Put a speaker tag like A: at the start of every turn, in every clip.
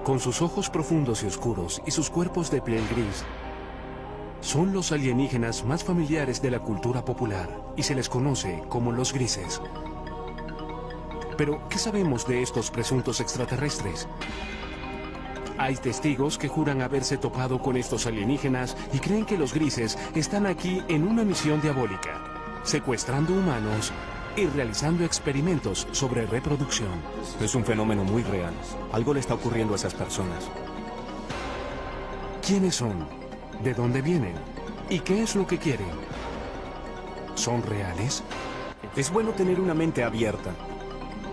A: Con sus ojos profundos y oscuros y sus cuerpos de piel gris, son los alienígenas más familiares de la cultura popular y se les conoce como los grises. Pero, ¿qué sabemos de estos presuntos extraterrestres? Hay testigos que juran haberse topado con estos alienígenas y creen que los grises están aquí en una misión diabólica, secuestrando humanos y realizando experimentos sobre reproducción.
B: Es un fenómeno muy real. Algo le está ocurriendo a esas personas.
A: ¿Quiénes son? ¿De dónde vienen? ¿Y qué es lo que quieren? ¿Son reales?
B: Es bueno tener una mente abierta,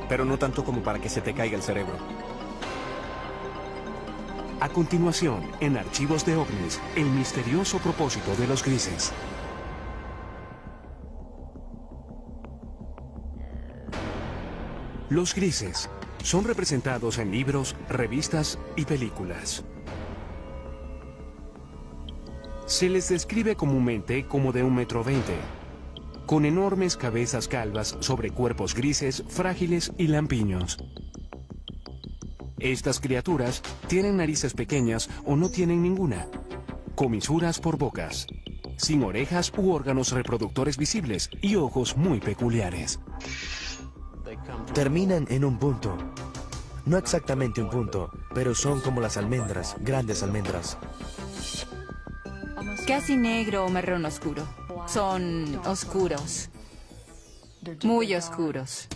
B: pero no tanto como para que se te caiga el cerebro.
A: A continuación, en Archivos de OVNIs, el misterioso propósito de los grises. Los grises son representados en libros, revistas y películas. Se les describe comúnmente como de 1,20 m, con enormes cabezas calvas sobre cuerpos grises, frágiles y lampiños. Estas criaturas tienen narices pequeñas o no tienen ninguna, comisuras por bocas, sin orejas u órganos reproductores visibles y ojos muy peculiares.
C: Terminan en un punto. No exactamente un punto, pero son como las almendras, grandes almendras.
D: Casi negro o marrón oscuro. Son oscuros. Muy oscuros.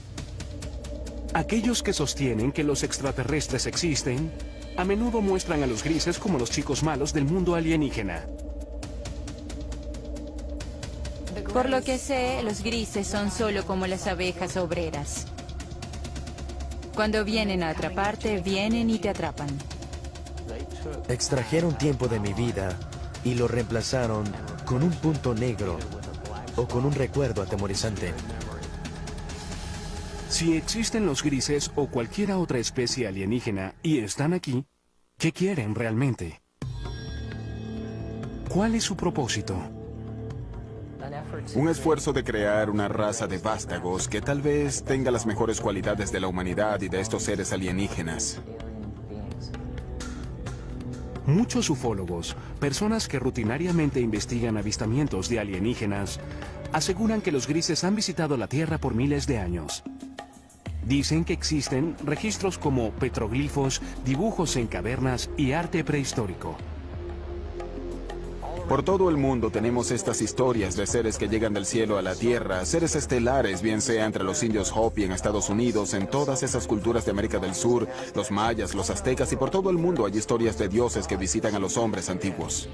A: Aquellos que sostienen que los extraterrestres existen, a menudo muestran a los grises como los chicos malos del mundo alienígena.
D: Por lo que sé, los grises son solo como las abejas obreras. Cuando vienen a atraparte, vienen y te atrapan.
C: Extrajeron tiempo de mi vida y lo reemplazaron con un punto negro o con un recuerdo atemorizante.
A: Si existen los grises o cualquier otra especie alienígena y están aquí, ¿qué quieren realmente? ¿Cuál es su propósito?
E: Un esfuerzo de crear una raza de vástagos que tal vez tenga las mejores cualidades de la humanidad y de estos seres alienígenas.
A: Muchos ufólogos, personas que rutinariamente investigan avistamientos de alienígenas, aseguran que los grises han visitado la Tierra por miles de años. Dicen que existen registros como petroglifos, dibujos en cavernas y arte prehistórico.
E: Por todo el mundo tenemos estas historias de seres que llegan del cielo a la tierra, seres estelares, bien sea entre los indios Hopi en Estados Unidos, en todas esas culturas de América del Sur, los mayas, los aztecas y por todo el mundo hay historias de dioses que visitan a los hombres antiguos.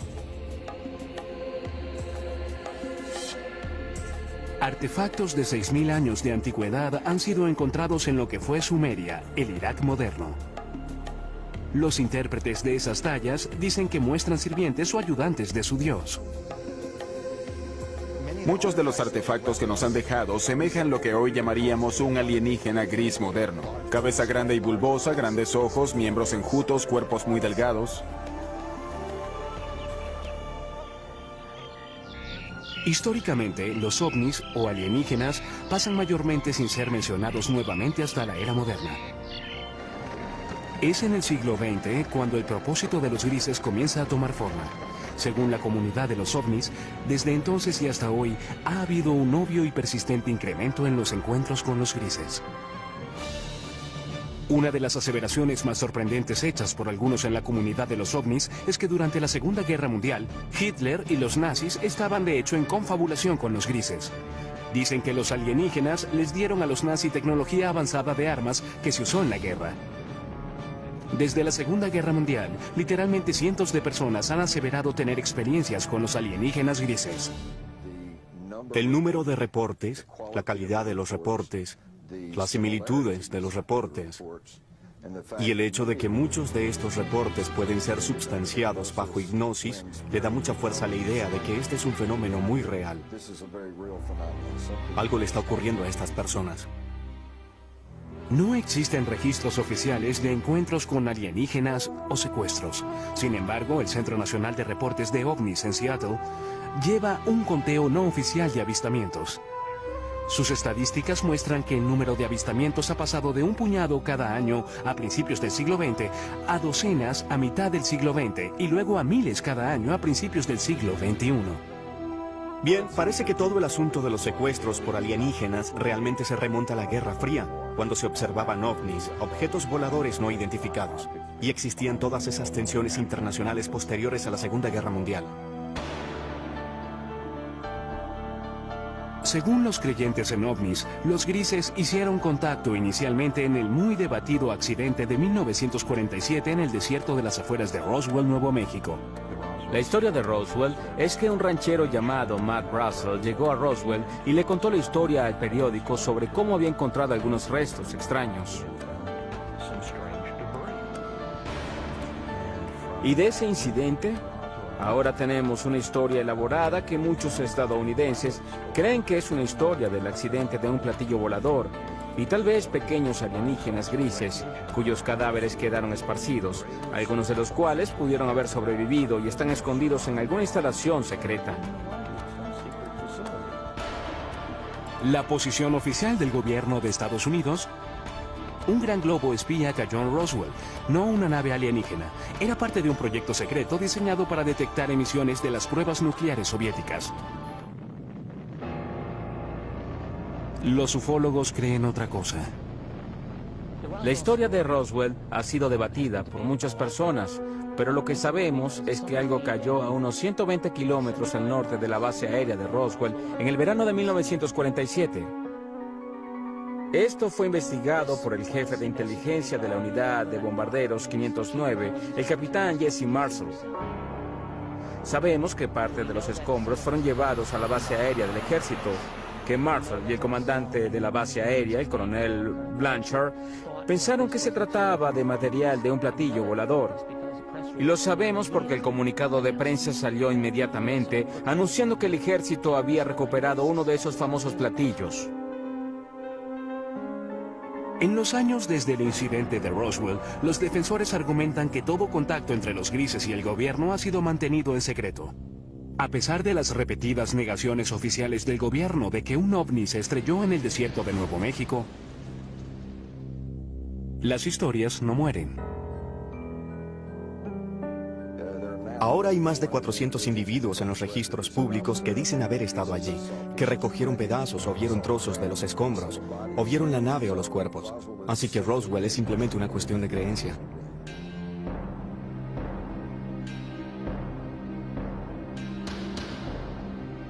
A: Artefactos de 6.000 años de antigüedad han sido encontrados en lo que fue Sumeria, el Irak moderno. Los intérpretes de esas tallas dicen que muestran sirvientes o ayudantes de su dios.
E: Muchos de los artefactos que nos han dejado semejan lo que hoy llamaríamos un alienígena gris moderno. Cabeza grande y bulbosa, grandes ojos, miembros enjutos, cuerpos muy delgados.
A: Históricamente, los ovnis o alienígenas pasan mayormente sin ser mencionados nuevamente hasta la era moderna. Es en el siglo XX cuando el propósito de los grises comienza a tomar forma. Según la comunidad de los ovnis, desde entonces y hasta hoy ha habido un obvio y persistente incremento en los encuentros con los grises. Una de las aseveraciones más sorprendentes hechas por algunos en la comunidad de los ovnis es que durante la Segunda Guerra Mundial, Hitler y los nazis estaban de hecho en confabulación con los grises. Dicen que los alienígenas les dieron a los nazis tecnología avanzada de armas que se usó en la guerra. Desde la Segunda Guerra Mundial, literalmente cientos de personas han aseverado tener experiencias con los alienígenas grises.
B: El número de reportes, la calidad de los reportes, las similitudes de los reportes y el hecho de que muchos de estos reportes pueden ser substanciados bajo hipnosis le da mucha fuerza a la idea de que este es un fenómeno muy real. Algo le está ocurriendo a estas personas.
A: No existen registros oficiales de encuentros con alienígenas o secuestros. Sin embargo, el Centro Nacional de Reportes de OVNIs en Seattle lleva un conteo no oficial de avistamientos. Sus estadísticas muestran que el número de avistamientos ha pasado de un puñado cada año a principios del siglo XX a docenas a mitad del siglo XX y luego a miles cada año a principios del siglo XXI.
B: Bien, parece que todo el asunto de los secuestros por alienígenas realmente se remonta a la Guerra Fría, cuando se observaban ovnis, objetos voladores no identificados, y existían todas esas tensiones internacionales posteriores a la Segunda Guerra Mundial.
A: Según los creyentes en ovnis, los grises hicieron contacto inicialmente en el muy debatido accidente de 1947 en el desierto de las afueras de Roswell, Nuevo México.
F: La historia de Roswell es que un ranchero llamado Matt Russell llegó a Roswell y le contó la historia al periódico sobre cómo había encontrado algunos restos extraños. Y de ese incidente, ahora tenemos una historia elaborada que muchos estadounidenses creen que es una historia del accidente de un platillo volador y tal vez pequeños alienígenas grises cuyos cadáveres quedaron esparcidos, algunos de los cuales pudieron haber sobrevivido y están escondidos en alguna instalación secreta.
A: La posición oficial del gobierno de Estados Unidos: un gran globo espía cayó en Roswell, no una nave alienígena. Era parte de un proyecto secreto diseñado para detectar emisiones de las pruebas nucleares soviéticas. Los ufólogos creen otra cosa.
F: La historia de Roswell ha sido debatida por muchas personas, pero lo que sabemos es que algo cayó a unos 120 kilómetros al norte de la base aérea de Roswell en el verano de 1947. Esto fue investigado por el jefe de inteligencia de la unidad de bombarderos 509, el capitán Jesse Marshall. Sabemos que parte de los escombros fueron llevados a la base aérea del ejército, que Marshall y el comandante de la base aérea, el coronel Blanchard, pensaron que se trataba de material de un platillo volador. Y lo sabemos porque el comunicado de prensa salió inmediatamente anunciando que el ejército había recuperado uno de esos famosos platillos.
A: En los años desde el incidente de Roswell, los defensores argumentan que todo contacto entre los grises y el gobierno ha sido mantenido en secreto. A pesar de las repetidas negaciones oficiales del gobierno de que un ovni se estrelló en el desierto de Nuevo México, las historias no mueren.
B: Ahora hay más de 400 individuos en los registros públicos que dicen haber estado allí, que recogieron pedazos o vieron trozos de los escombros, o vieron la nave o los cuerpos. Así que Roswell es simplemente una cuestión de creencia.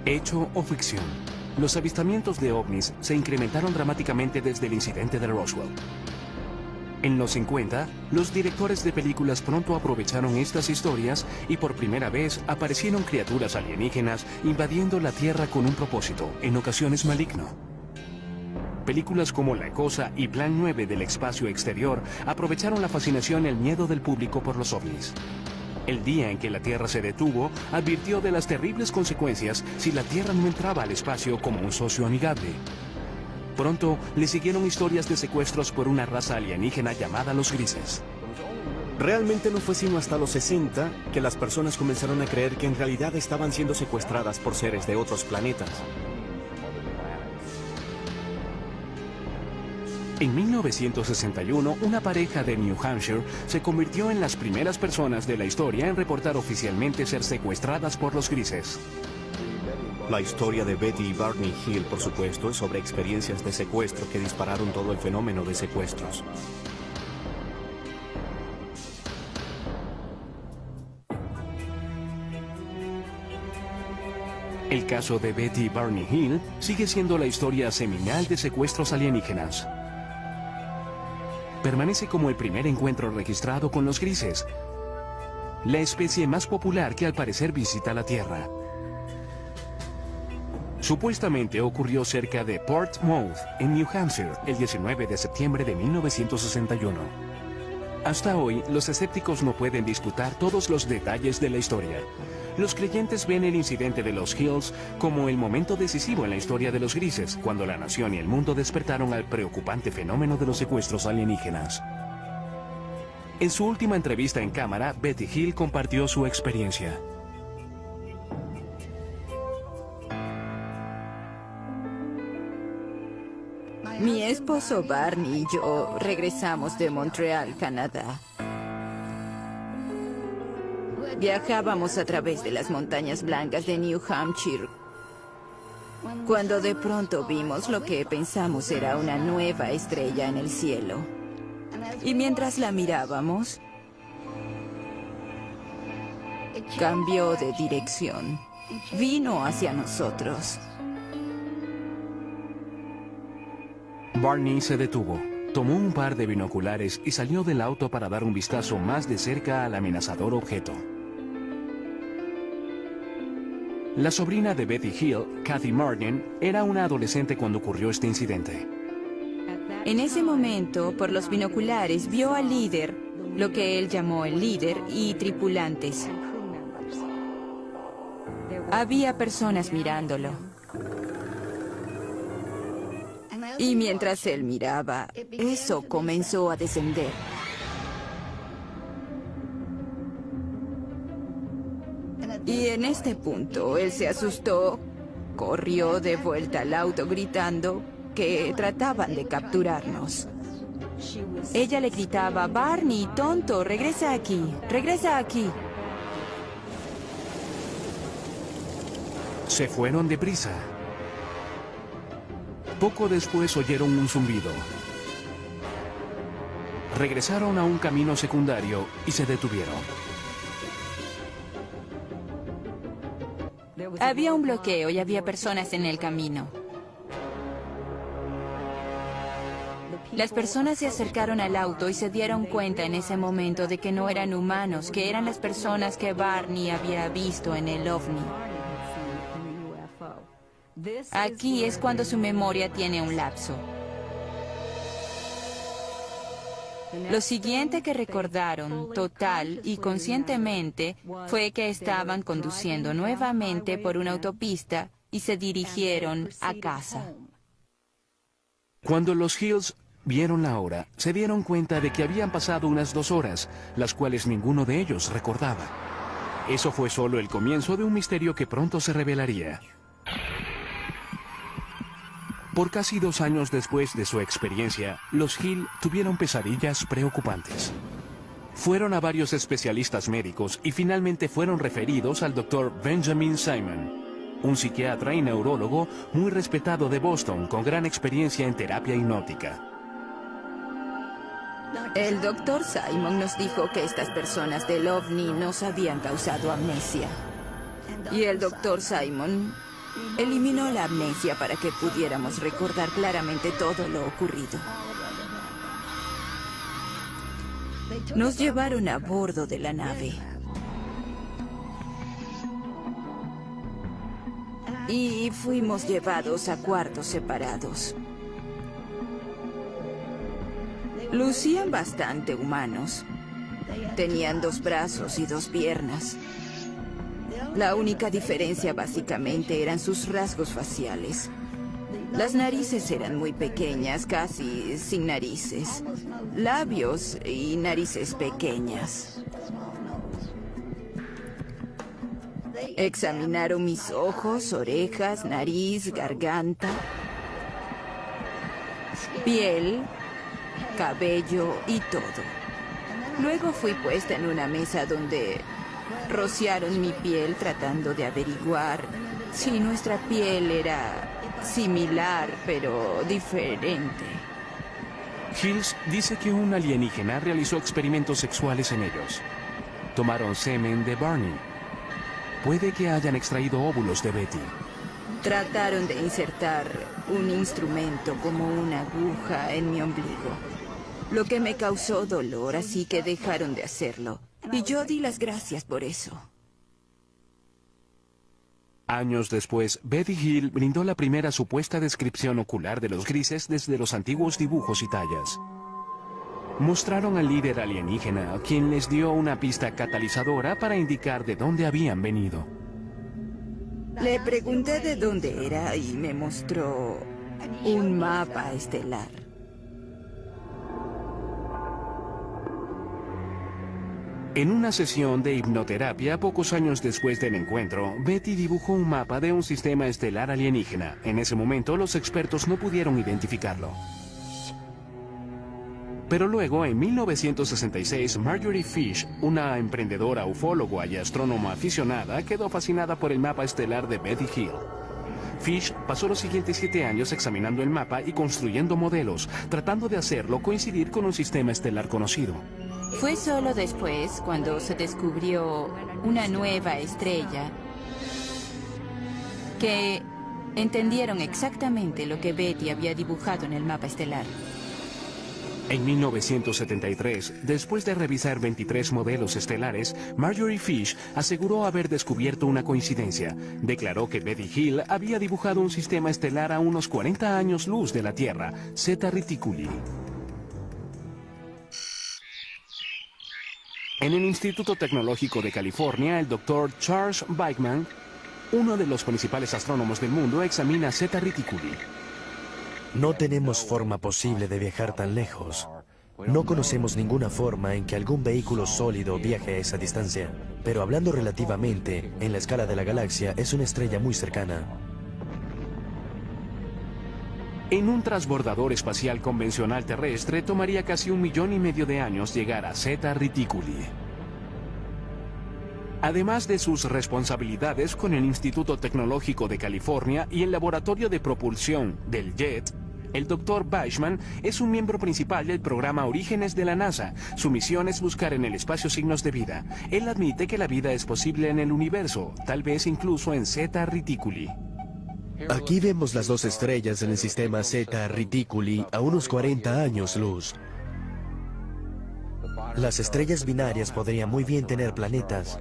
A: Hecho o ficción, los avistamientos de ovnis se incrementaron dramáticamente desde el incidente de Roswell. En los 50, los directores de películas pronto aprovecharon estas historias y por primera vez aparecieron criaturas alienígenas invadiendo la Tierra con un propósito, en ocasiones maligno. Películas como La Cosa y Plan 9 del espacio exterior aprovecharon la fascinación y el miedo del público por los ovnis. El día en que la Tierra se detuvo, advirtió de las terribles consecuencias si la Tierra no entraba al espacio como un socio amigable. Pronto le siguieron historias de secuestros por una raza alienígena llamada los grises.
B: Realmente no fue sino hasta los 60 que las personas comenzaron a creer que en realidad estaban siendo secuestradas por seres de otros planetas.
A: En 1961, una pareja de New Hampshire se convirtió en las primeras personas de la historia en reportar oficialmente ser secuestradas por los grises.
B: La historia de Betty y Barney Hill, por supuesto, es sobre experiencias de secuestro que dispararon todo el fenómeno de secuestros.
A: El caso de Betty y Barney Hill sigue siendo la historia seminal de secuestros alienígenas. Permanece como el primer encuentro registrado con los grises, la especie más popular que al parecer visita la Tierra. Supuestamente ocurrió cerca de Portsmouth, en New Hampshire, el 19 de septiembre de 1961. Hasta hoy, los escépticos no pueden disputar todos los detalles de la historia. Los creyentes ven el incidente de los Hills como el momento decisivo en la historia de los grises, cuando la nación y el mundo despertaron al preocupante fenómeno de los secuestros alienígenas. En su última entrevista en cámara, Betty Hill compartió su experiencia.
D: Mi esposo Barney y yo regresamos de Montreal, Canadá. Viajábamos a través de las montañas blancas de New Hampshire, cuando de pronto vimos lo que pensamos era una nueva estrella en el cielo. Y mientras la mirábamos, cambió de dirección. Vino hacia nosotros.
A: Barney se detuvo, tomó un par de binoculares y salió del auto para dar un vistazo más de cerca al amenazador objeto. La sobrina de Betty Hill, Kathy Martin, era una adolescente cuando ocurrió este incidente.
D: En ese momento, por los binoculares, vio al líder, lo que él llamó el líder, y tripulantes. Había personas mirándolo. Y mientras él miraba, eso comenzó a descender. Y en este punto, él se asustó, corrió de vuelta al auto gritando que trataban de capturarnos. Ella le gritaba, Barney, tonto, regresa aquí, regresa aquí.
A: Se fueron deprisa. Poco después oyeron un zumbido. Regresaron a un camino secundario y se detuvieron.
D: Había un bloqueo y había personas en el camino. Las personas se acercaron al auto y se dieron cuenta en ese momento de que no eran humanos, que eran las personas que Barney había visto en el ovni. Aquí es cuando su memoria tiene un lapso. Lo siguiente que recordaron, total y conscientemente, fue que estaban conduciendo nuevamente por una autopista y se dirigieron a casa.
A: Cuando los Hills vieron la hora, se dieron cuenta de que habían pasado unas 2 horas, las cuales ninguno de ellos recordaba. Eso fue solo el comienzo de un misterio que pronto se revelaría. Por casi 2 años después de su experiencia, los Hill tuvieron pesadillas preocupantes. Fueron a varios especialistas médicos y finalmente fueron referidos al Dr. Benjamin Simon, un psiquiatra y neurólogo muy respetado de Boston con gran experiencia en terapia hipnótica.
D: El Dr. Simon nos dijo que estas personas del ovni nos habían causado amnesia. Y el Dr. Simon eliminó la amnesia para que pudiéramos recordar claramente todo lo ocurrido. Nos llevaron a bordo de la nave. Y fuimos llevados a cuartos separados. Lucían bastante humanos. Tenían 2 brazos y 2 piernas. La única diferencia básicamente eran sus rasgos faciales. Las narices eran muy pequeñas, casi sin narices. Labios y narices pequeñas. Examinaron mis ojos, orejas, nariz, garganta, piel, cabello y todo. Luego fui puesta en una mesa donde rociaron mi piel tratando de averiguar si nuestra piel era similar pero diferente.
A: Hills dice que un alienígena realizó experimentos sexuales en ellos. Tomaron semen de Barney. Puede que hayan extraído óvulos de Betty.
D: Trataron de insertar un instrumento como una aguja en mi ombligo, lo que me causó dolor, así que dejaron de hacerlo. Y yo di las gracias por eso.
A: Años después, Betty Hill brindó la primera supuesta descripción ocular de los grises desde los antiguos dibujos y tallas. Mostraron al líder alienígena, quien les dio una pista catalizadora para indicar de dónde habían venido.
D: Le pregunté de dónde era y me mostró un mapa estelar.
A: En una sesión de hipnoterapia, pocos años después del encuentro, Betty dibujó un mapa de un sistema estelar alienígena. En ese momento, los expertos no pudieron identificarlo. Pero luego, en 1966, Marjorie Fish, una emprendedora ufóloga y astrónoma aficionada, quedó fascinada por el mapa estelar de Betty Hill. Fish pasó los siguientes 7 años examinando el mapa y construyendo modelos, tratando de hacerlo coincidir con un sistema estelar conocido.
D: Fue solo después, cuando se descubrió una nueva estrella, que entendieron exactamente lo que Betty había dibujado en el mapa estelar.
A: En 1973, después de revisar 23 modelos estelares, Marjorie Fish aseguró haber descubierto una coincidencia. Declaró que Betty Hill había dibujado un sistema estelar a unos 40 años luz de la Tierra, Zeta Reticuli. En el Instituto Tecnológico de California, el Dr. Charles Bachman, uno de los principales astrónomos del mundo, examina Zeta Reticuli.
C: No tenemos forma posible de viajar tan lejos. No conocemos ninguna forma en que algún vehículo sólido viaje a esa distancia. Pero hablando relativamente, en la escala de la galaxia, es una estrella muy cercana.
A: En un transbordador espacial convencional terrestre, tomaría casi 1,5 millones de años llegar a Zeta Reticuli. Además de sus responsabilidades con el Instituto Tecnológico de California y el Laboratorio de Propulsión del JET, el Dr. Bachman es un miembro principal del programa Orígenes de la NASA. Su misión es buscar en el espacio signos de vida. Él admite que la vida es posible en el universo, tal vez incluso en Zeta Reticuli.
C: Aquí vemos las dos estrellas en el sistema Zeta Reticuli a unos 40 años luz. Las estrellas binarias podrían muy bien tener planetas.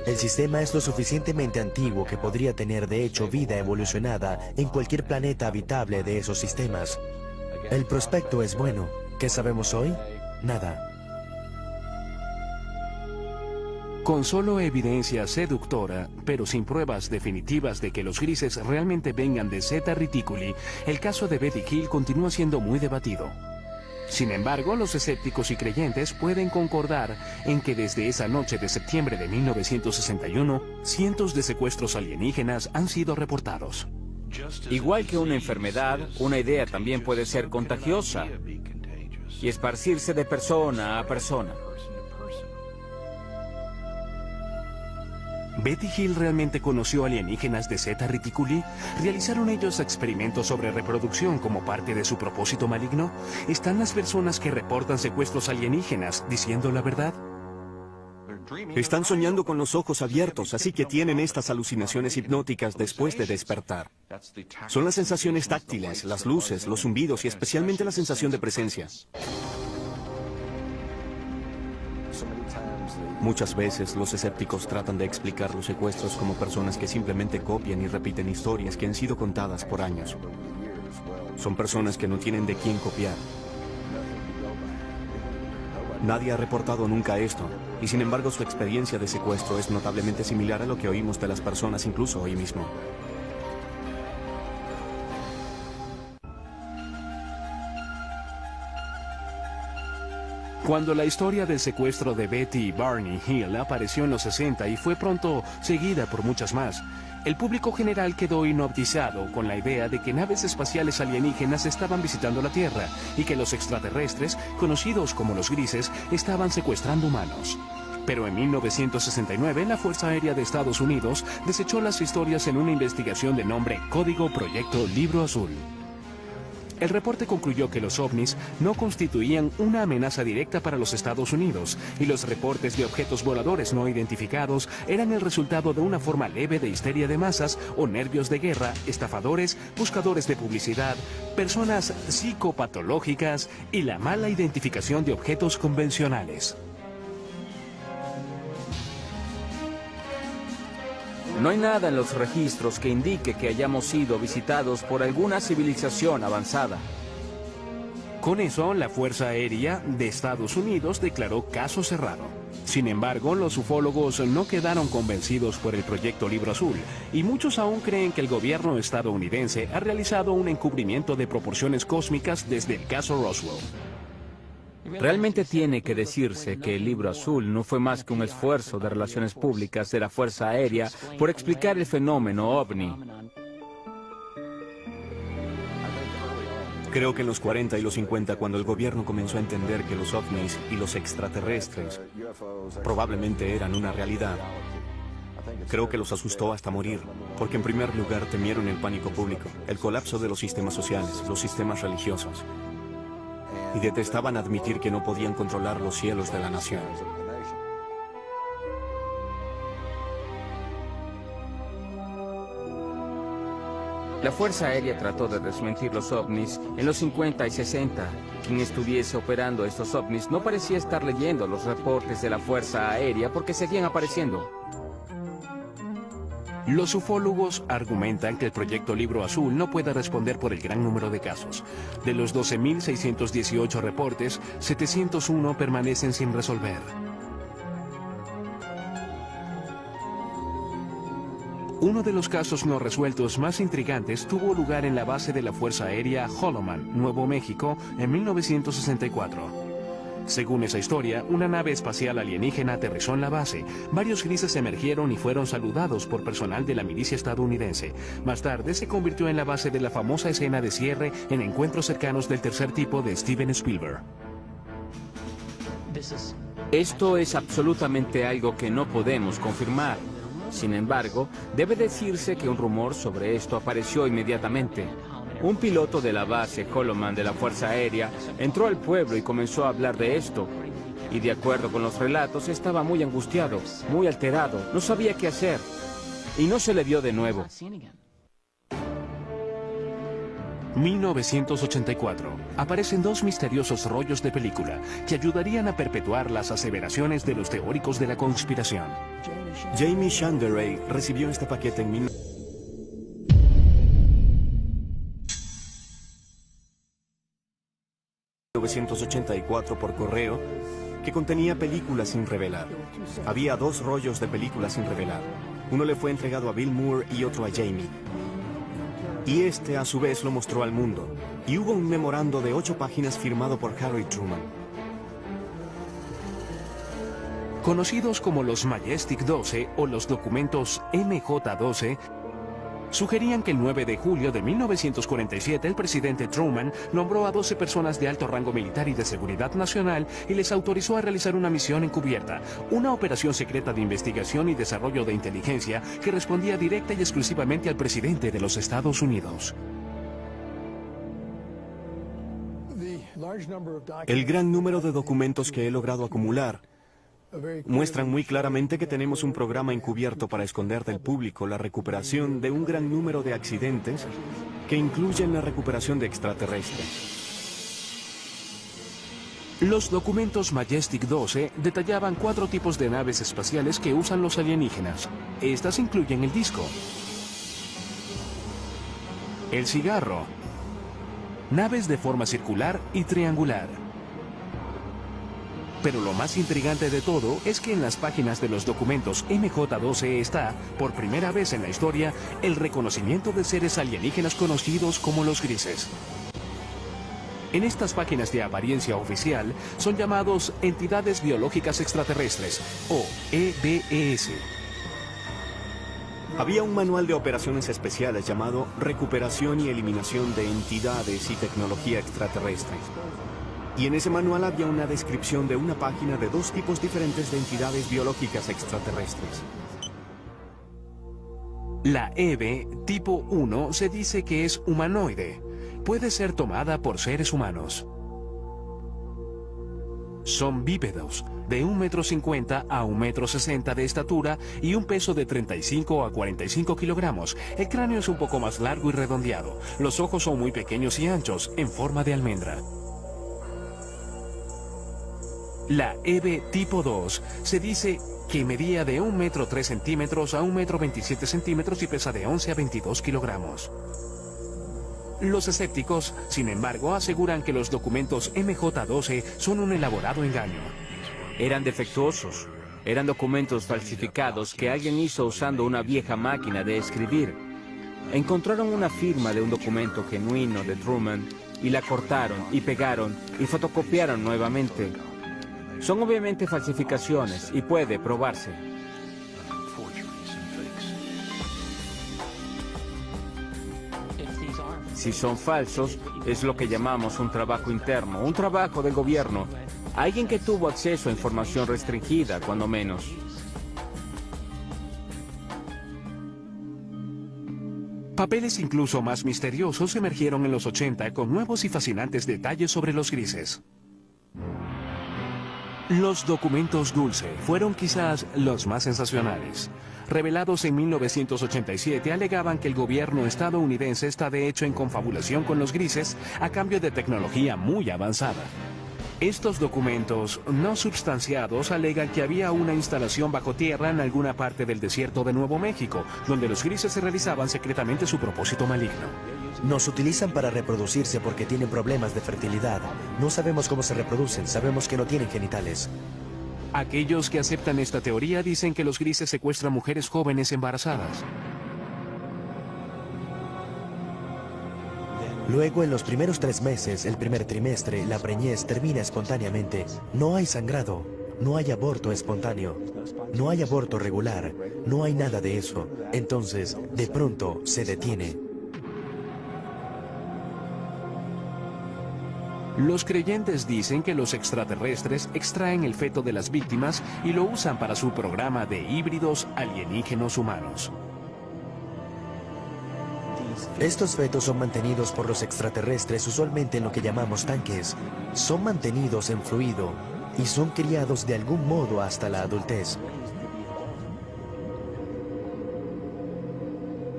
C: El sistema es lo suficientemente antiguo que podría tener de hecho vida evolucionada en cualquier planeta habitable de esos sistemas. El prospecto es bueno. ¿Qué sabemos hoy? Nada.
A: Con solo evidencia seductora, pero sin pruebas definitivas de que los grises realmente vengan de Zeta Reticuli, el caso de Betty Hill continúa siendo muy debatido. Sin embargo, los escépticos y creyentes pueden concordar en que desde esa noche de septiembre de 1961, cientos de secuestros alienígenas han sido reportados.
F: Igual que una enfermedad, una idea también puede ser contagiosa y esparcirse de persona a persona.
A: ¿Betty Hill realmente conoció alienígenas de Zeta Reticuli? ¿Realizaron ellos experimentos sobre reproducción como parte de su propósito maligno? ¿Están las personas que reportan secuestros alienígenas diciendo la verdad?
B: Están soñando con los ojos abiertos, así que tienen estas alucinaciones hipnóticas después de despertar. Son las sensaciones táctiles, las luces, los zumbidos y especialmente la sensación de presencia. Muchas veces los escépticos tratan de explicar los secuestros como personas que simplemente copian y repiten historias que han sido contadas por años. Son personas que no tienen de quién copiar. Nadie ha reportado nunca esto, y sin embargo su experiencia de secuestro es notablemente similar a lo que oímos de las personas incluso hoy mismo.
A: Cuando la historia del secuestro de Betty y Barney Hill apareció en los 60 y fue pronto seguida por muchas más, el público general quedó hipnotizado con la idea de que naves espaciales alienígenas estaban visitando la Tierra y que los extraterrestres, conocidos como los grises, estaban secuestrando humanos. Pero en 1969, la Fuerza Aérea de Estados Unidos desechó las historias en una investigación de nombre Código Proyecto Libro Azul. El reporte concluyó que los ovnis no constituían una amenaza directa para los Estados Unidos y los reportes de objetos voladores no identificados eran el resultado de una forma leve de histeria de masas o nervios de guerra, estafadores, buscadores de publicidad, personas psicopatológicas y la mala identificación de objetos convencionales.
F: No hay nada en los registros que indique que hayamos sido visitados por alguna civilización avanzada.
A: Con eso, la Fuerza Aérea de Estados Unidos declaró caso cerrado. Sin embargo, los ufólogos no quedaron convencidos por el Proyecto Libro Azul, y muchos aún creen que el gobierno estadounidense ha realizado un encubrimiento de proporciones cósmicas desde el caso Roswell.
F: Realmente tiene que decirse que el Libro Azul no fue más que un esfuerzo de relaciones públicas de la Fuerza Aérea por explicar el fenómeno OVNI.
B: Creo que en los 40 y los 50, cuando el gobierno comenzó a entender que los ovnis y los extraterrestres probablemente eran una realidad, creo que los asustó hasta morir, porque en primer lugar temieron el pánico público, el colapso de los sistemas sociales, los sistemas religiosos, y detestaban admitir que no podían controlar los cielos de la nación.
F: La Fuerza Aérea trató de desmentir los ovnis en los 50 y 60. Quien estuviese operando estos ovnis no parecía estar leyendo los reportes de la Fuerza Aérea porque seguían apareciendo.
A: Los ufólogos argumentan que el proyecto Libro Azul no puede responder por el gran número de casos. De los 12.618 reportes, 701 permanecen sin resolver. Uno de los casos no resueltos más intrigantes tuvo lugar en la base de la Fuerza Aérea Holloman, Nuevo México, en 1964. Según esa historia, una nave espacial alienígena aterrizó en la base. Varios grises emergieron y fueron saludados por personal de la milicia estadounidense. Más tarde se convirtió en la base de la famosa escena de cierre en Encuentros cercanos del tercer tipo de Steven Spielberg.
F: Esto es absolutamente algo que no podemos confirmar. Sin embargo, debe decirse que un rumor sobre esto apareció inmediatamente. Un piloto de la base Holloman de la Fuerza Aérea entró al pueblo y comenzó a hablar de esto. Y de acuerdo con los relatos, estaba muy angustiado, muy alterado, no sabía qué hacer. Y no se le vio de nuevo.
A: 1984. Aparecen dos misteriosos rollos de película que ayudarían a perpetuar las aseveraciones de los teóricos de la conspiración.
B: Jamie Shanderay recibió este paquete en 1984 por correo, que contenía películas sin revelar. Había dos rollos de películas sin revelar. Uno le fue entregado a Bill Moore y otro a Jamie. Y este a su vez lo mostró al mundo. Y hubo un memorando de 8 páginas firmado por Harry Truman.
A: Conocidos como los Majestic 12 o los documentos MJ-12, sugerían que el 9 de julio de 1947 el presidente Truman nombró a 12 personas de alto rango militar y de seguridad nacional y les autorizó a realizar una misión encubierta, una operación secreta de investigación y desarrollo de inteligencia que respondía directa y exclusivamente al presidente de los Estados Unidos.
B: El gran número de documentos que he logrado acumular muestran muy claramente que tenemos un programa encubierto para esconder del público la recuperación de un gran número de accidentes que incluyen la recuperación de extraterrestres.
A: Los documentos Majestic 12 detallaban 4 tipos de naves espaciales que usan los alienígenas. Estas incluyen el disco, el cigarro, naves de forma circular y triangular. Pero lo más intrigante de todo es que en las páginas de los documentos MJ-12 está, por primera vez en la historia, el reconocimiento de seres alienígenas conocidos como los grises. En estas páginas de apariencia oficial son llamados entidades biológicas extraterrestres, o EBES.
B: Había un manual de operaciones especiales llamado Recuperación y Eliminación de Entidades y Tecnología Extraterrestre. Y en ese manual había una descripción de una página de 2 tipos diferentes de entidades biológicas extraterrestres.
A: La EBE tipo 1 se dice que es humanoide. Puede ser tomada por seres humanos. Son bípedos, de 1,50 m a 1,60 m de estatura y un peso de 35 a 45 kilogramos. El cráneo es un poco más largo y redondeado. Los ojos son muy pequeños y anchos, en forma de almendra. La EBE tipo 2 se dice que medía de 1,03 m a 1,27 m y pesa de 11 a 22 kilogramos. Los escépticos, sin embargo, aseguran que los documentos MJ-12 son un elaborado engaño.
F: Eran defectuosos. Eran documentos falsificados que alguien hizo usando una vieja máquina de escribir. Encontraron una firma de un documento genuino de Truman y la cortaron y pegaron y fotocopiaron nuevamente. Son obviamente falsificaciones y puede probarse. Si son falsos, es lo que llamamos un trabajo interno, un trabajo del gobierno. Alguien que tuvo acceso a información restringida, cuando menos.
A: Papeles incluso más misteriosos emergieron en los 80 con nuevos y fascinantes detalles sobre los grises. Los documentos Dulce fueron quizás los más sensacionales. Revelados en 1987, alegaban que el gobierno estadounidense está de hecho en confabulación con los grises a cambio de tecnología muy avanzada. Estos documentos no substanciados alegan que había una instalación bajo tierra en alguna parte del desierto de Nuevo México, donde los grises se realizaban secretamente su propósito maligno.
C: Nos utilizan para reproducirse porque tienen problemas de fertilidad. No sabemos cómo se reproducen, sabemos que no tienen genitales.
A: Aquellos que aceptan esta teoría dicen que los grises secuestran mujeres jóvenes embarazadas.
C: Luego, en los primeros 3 meses, el primer trimestre, la preñez termina espontáneamente. No hay sangrado, no hay aborto espontáneo, no hay aborto regular, no hay nada de eso. Entonces, de pronto, se detiene.
A: Los creyentes dicen que los extraterrestres extraen el feto de las víctimas y lo usan para su programa de híbridos alienígenos humanos.
C: Estos fetos son mantenidos por los extraterrestres usualmente en lo que llamamos tanques. Son mantenidos en fluido y son criados de algún modo hasta la adultez.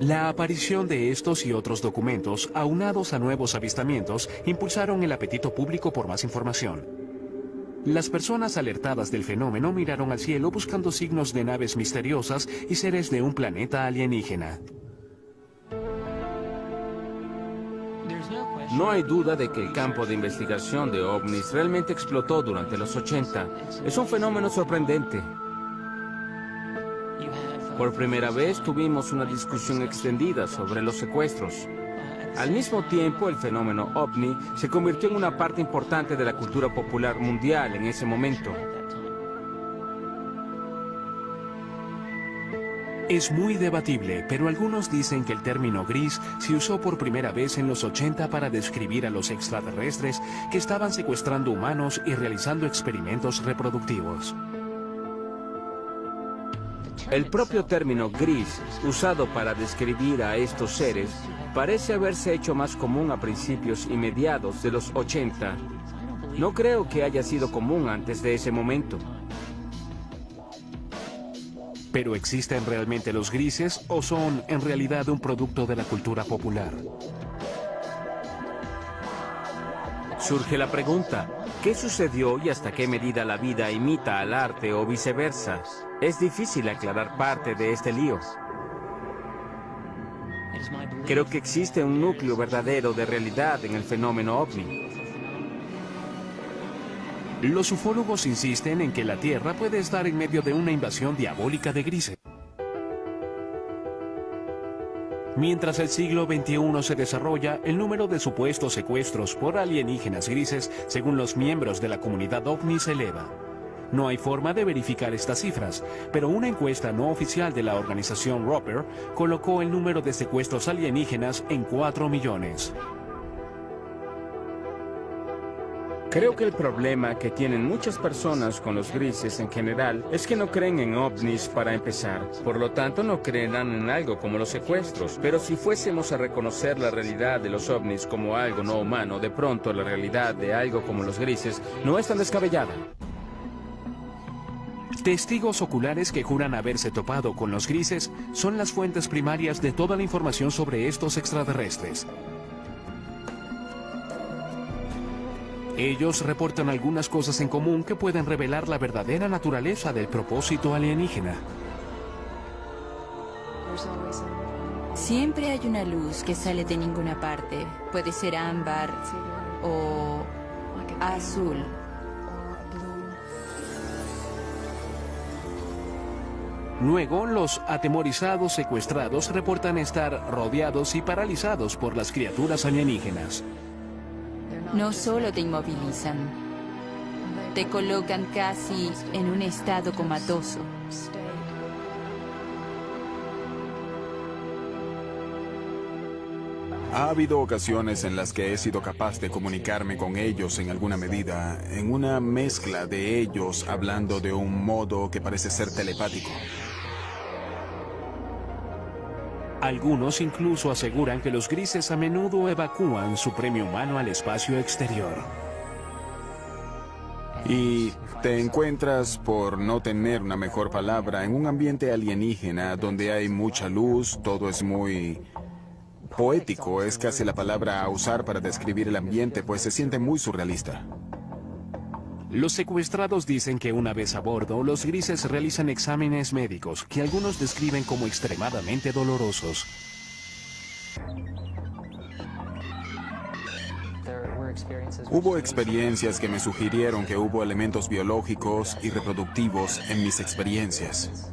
A: La aparición de estos y otros documentos, aunados a nuevos avistamientos, impulsaron el apetito público por más información. Las personas alertadas del fenómeno miraron al cielo buscando signos de naves misteriosas y seres de un planeta alienígena.
F: No hay duda de que el campo de investigación de ovnis realmente explotó durante los 80. Es un fenómeno sorprendente. Por primera vez tuvimos una discusión extendida sobre los secuestros. Al mismo tiempo, el fenómeno ovni se convirtió en una parte importante de la cultura popular mundial en ese momento.
A: Es muy debatible, pero algunos dicen que el término gris se usó por primera vez en los 80 para describir a los extraterrestres que estaban secuestrando humanos y realizando experimentos reproductivos.
F: El propio término gris, usado para describir a estos seres, parece haberse hecho más común a principios y mediados de los 80. No creo que haya sido común antes de ese momento.
A: ¿Pero existen realmente los grises o son en realidad un producto de la cultura popular?
F: Surge la pregunta, ¿qué sucedió y hasta qué medida la vida imita al arte o viceversa? Es difícil aclarar parte de este lío. Creo que existe un núcleo verdadero de realidad en el fenómeno ovni.
A: Los ufólogos insisten en que la Tierra puede estar en medio de una invasión diabólica de grises. Mientras el siglo XXI se desarrolla, el número de supuestos secuestros por alienígenas grises, según los miembros de la comunidad ovni, se eleva. No hay forma de verificar estas cifras, pero una encuesta no oficial de la organización Roper colocó el número de secuestros alienígenas en 4 millones.
F: Creo que el problema que tienen muchas personas con los grises en general es que no creen en ovnis para empezar. Por lo tanto, no creerán en algo como los secuestros. Pero si fuésemos a reconocer la realidad de los ovnis como algo no humano, de pronto la realidad de algo como los grises no es tan descabellada.
A: Testigos oculares que juran haberse topado con los grises son las fuentes primarias de toda la información sobre estos extraterrestres. Ellos reportan algunas cosas en común que pueden revelar la verdadera naturaleza del propósito alienígena.
D: Siempre hay una luz que sale de ninguna parte. Puede ser ámbar o azul.
A: Luego, los atemorizados secuestrados reportan estar rodeados y paralizados por las criaturas alienígenas.
D: No solo te inmovilizan, te colocan casi en un estado comatoso.
E: Ha habido ocasiones en las que he sido capaz de comunicarme con ellos en alguna medida, en una mezcla de ellos hablando de un modo que parece ser telepático.
A: Algunos incluso aseguran que los grises a menudo evacúan su premio humano al espacio exterior.
E: Y te encuentras, por no tener una mejor palabra, en un ambiente alienígena donde hay mucha luz, todo es muy poético, es casi la palabra a usar para describir el ambiente, pues se siente muy surrealista.
A: Los secuestrados dicen que una vez a bordo, los grises realizan exámenes médicos que algunos describen como extremadamente dolorosos.
E: Hubo experiencias que me sugirieron que hubo elementos biológicos y reproductivos en mis experiencias.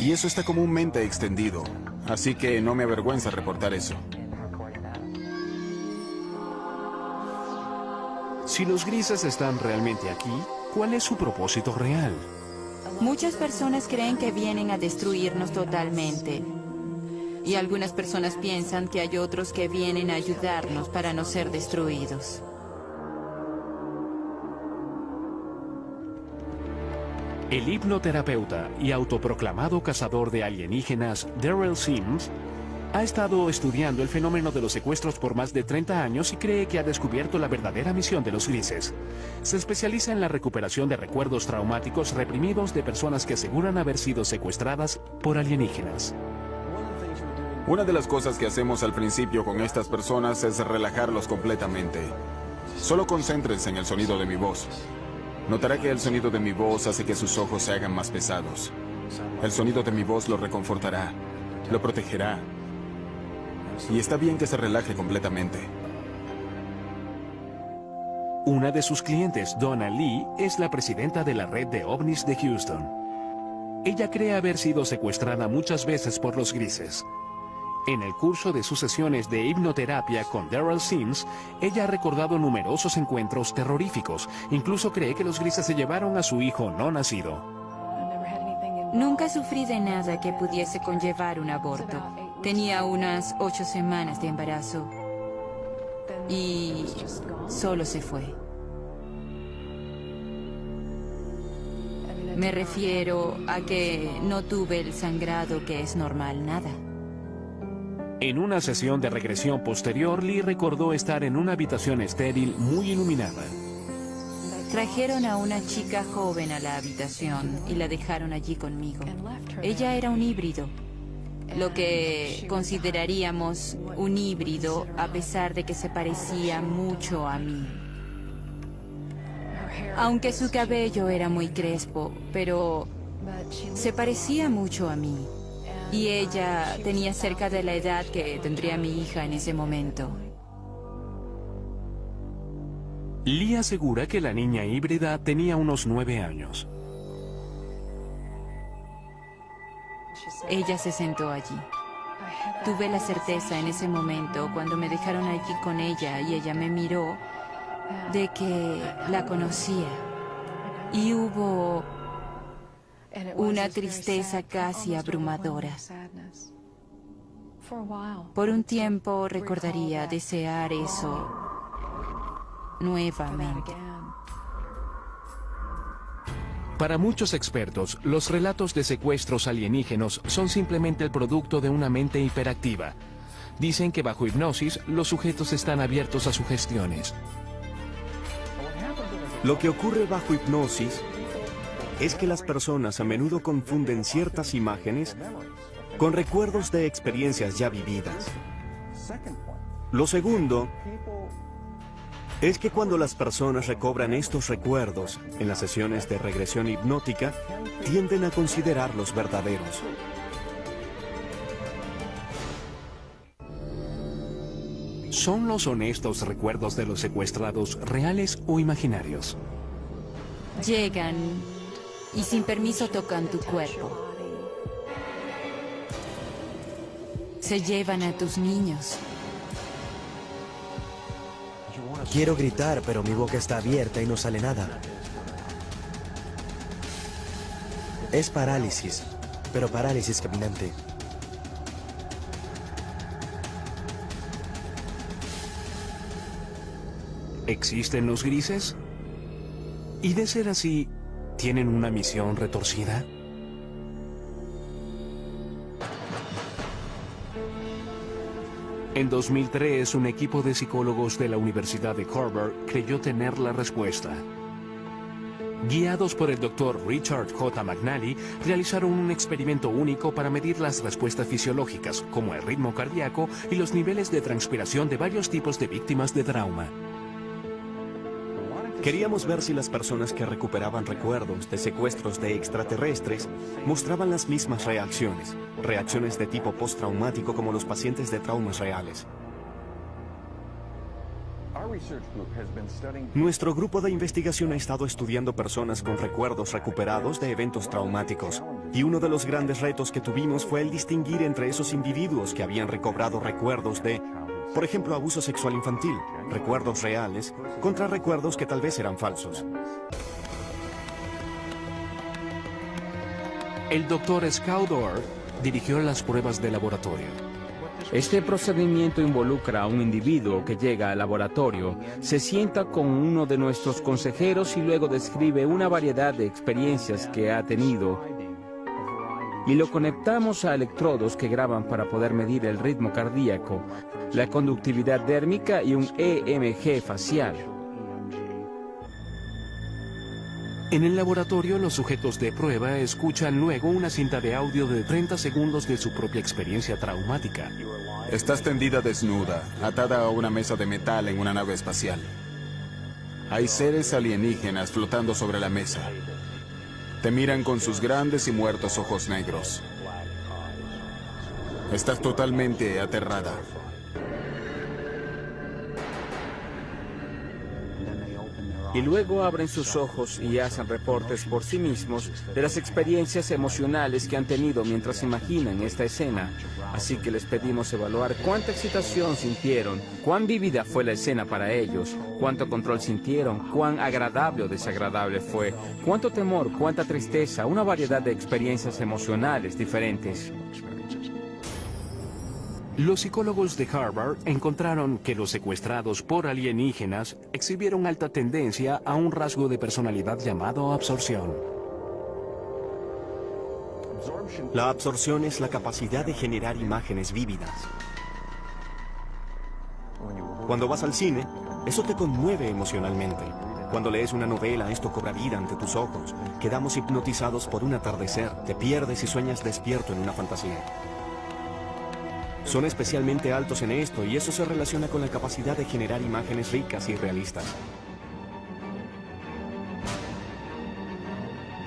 E: Y eso está comúnmente extendido, así que no me avergüenza reportar eso.
A: Si los grises están realmente aquí, ¿cuál es su propósito real?
D: Muchas personas creen que vienen a destruirnos totalmente. Y algunas personas piensan que hay otros que vienen a ayudarnos para no ser destruidos.
A: El hipnoterapeuta y autoproclamado cazador de alienígenas Daryl Sims ha estado estudiando el fenómeno de los secuestros por más de 30 años y cree que ha descubierto la verdadera misión de los grises. Se especializa en la recuperación de recuerdos traumáticos reprimidos de personas que aseguran haber sido secuestradas por alienígenas.
E: Una de las cosas que hacemos al principio con estas personas es relajarlos completamente. Solo concéntrense en el sonido de mi voz. Notará que el sonido de mi voz hace que sus ojos se hagan más pesados. El sonido de mi voz lo reconfortará, lo protegerá. Y está bien que se relaje completamente.
A: Una de sus clientes, Donna Lee, es la presidenta de la red de ovnis de Houston. Ella cree haber sido secuestrada muchas veces por los grises. En el curso de sus sesiones de hipnoterapia con Daryl Sims, ella ha recordado numerosos encuentros terroríficos. Incluso cree que los grises se llevaron a su hijo no nacido.
D: Nunca sufrí de nada que pudiese conllevar un aborto. Tenía unas 8 semanas de embarazo y solo se fue. Me refiero a que no tuve el sangrado que es normal, nada.
A: En una sesión de regresión posterior, Lee recordó estar en una habitación estéril muy iluminada.
D: Trajeron a una chica joven a la habitación y la dejaron allí conmigo. Ella era un híbrido, lo que consideraríamos un híbrido a pesar de que se parecía mucho a mí. Aunque su cabello era muy crespo, pero se parecía mucho a mí. Y ella tenía cerca de la edad que tendría mi hija en ese momento.
A: Lee asegura que la niña híbrida tenía unos 9 años.
D: Ella se sentó allí. Tuve la certeza en ese momento, cuando me dejaron allí con ella y ella me miró, de que la conocía. Y hubo una tristeza casi abrumadora. Por un tiempo recordaría desear eso nuevamente.
A: Para muchos expertos, los relatos de secuestros alienígenos son simplemente el producto de una mente hiperactiva. Dicen que bajo hipnosis, los sujetos están abiertos a sugestiones.
B: Lo que ocurre bajo hipnosis es que las personas a menudo confunden ciertas imágenes con recuerdos de experiencias ya vividas. Lo segundo es que cuando las personas recobran estos recuerdos en las sesiones de regresión hipnótica, tienden a considerarlos verdaderos.
A: ¿Son los honestos recuerdos de los secuestrados reales o imaginarios?
D: Llegan y sin permiso tocan tu cuerpo. Se llevan a tus niños.
C: Quiero gritar, pero mi boca está abierta y no sale nada. Es parálisis, pero parálisis caminante.
A: ¿Existen los grises? Y de ser así, ¿tienen una misión retorcida? En 2003, un equipo de psicólogos de la Universidad de Harvard creyó tener la respuesta. Guiados por el Dr. Richard J. McNally, realizaron un experimento único para medir las respuestas fisiológicas, como el ritmo cardíaco y los niveles de transpiración de varios tipos de víctimas de trauma.
B: Queríamos ver si las personas que recuperaban recuerdos de secuestros de extraterrestres mostraban las mismas reacciones de tipo postraumático como los pacientes de traumas reales. Nuestro grupo de investigación ha estado estudiando personas con recuerdos recuperados de eventos traumáticos, y uno de los grandes retos que tuvimos fue el distinguir entre esos individuos que habían recobrado recuerdos de, por ejemplo, abuso sexual infantil, recuerdos reales, contra recuerdos que tal vez eran falsos.
A: El Dr. Skaldor dirigió las pruebas de laboratorio.
F: Este procedimiento involucra a un individuo que llega al laboratorio, se sienta con uno de nuestros consejeros y luego describe una variedad de experiencias que ha tenido. Y lo conectamos a electrodos que graban para poder medir el ritmo cardíaco, la conductividad dérmica y un EMG facial.
A: En el laboratorio, los sujetos de prueba escuchan luego una cinta de audio de 30 segundos de su propia experiencia traumática.
E: Estás tendida desnuda, atada a una mesa de metal en una nave espacial. Hay seres alienígenas flotando sobre la mesa. Te miran con sus grandes y muertos ojos negros. Estás totalmente aterrada.
F: Y luego abren sus ojos y hacen reportes por sí mismos de las experiencias emocionales que han tenido mientras imaginan esta escena. Así que les pedimos evaluar cuánta excitación sintieron, cuán vívida fue la escena para ellos, cuánto control sintieron, cuán agradable o desagradable fue, cuánto temor, cuánta tristeza, una variedad de experiencias emocionales diferentes.
A: Los psicólogos de Harvard encontraron que los secuestrados por alienígenas exhibieron alta tendencia a un rasgo de personalidad llamado absorción.
B: La absorción es la capacidad de generar imágenes vívidas. Cuando vas al cine, eso te conmueve emocionalmente. Cuando lees una novela, esto cobra vida ante tus ojos. Quedamos hipnotizados por un atardecer, te pierdes y sueñas despierto en una fantasía. Son especialmente altos en esto y eso se relaciona con la capacidad de generar imágenes ricas y realistas.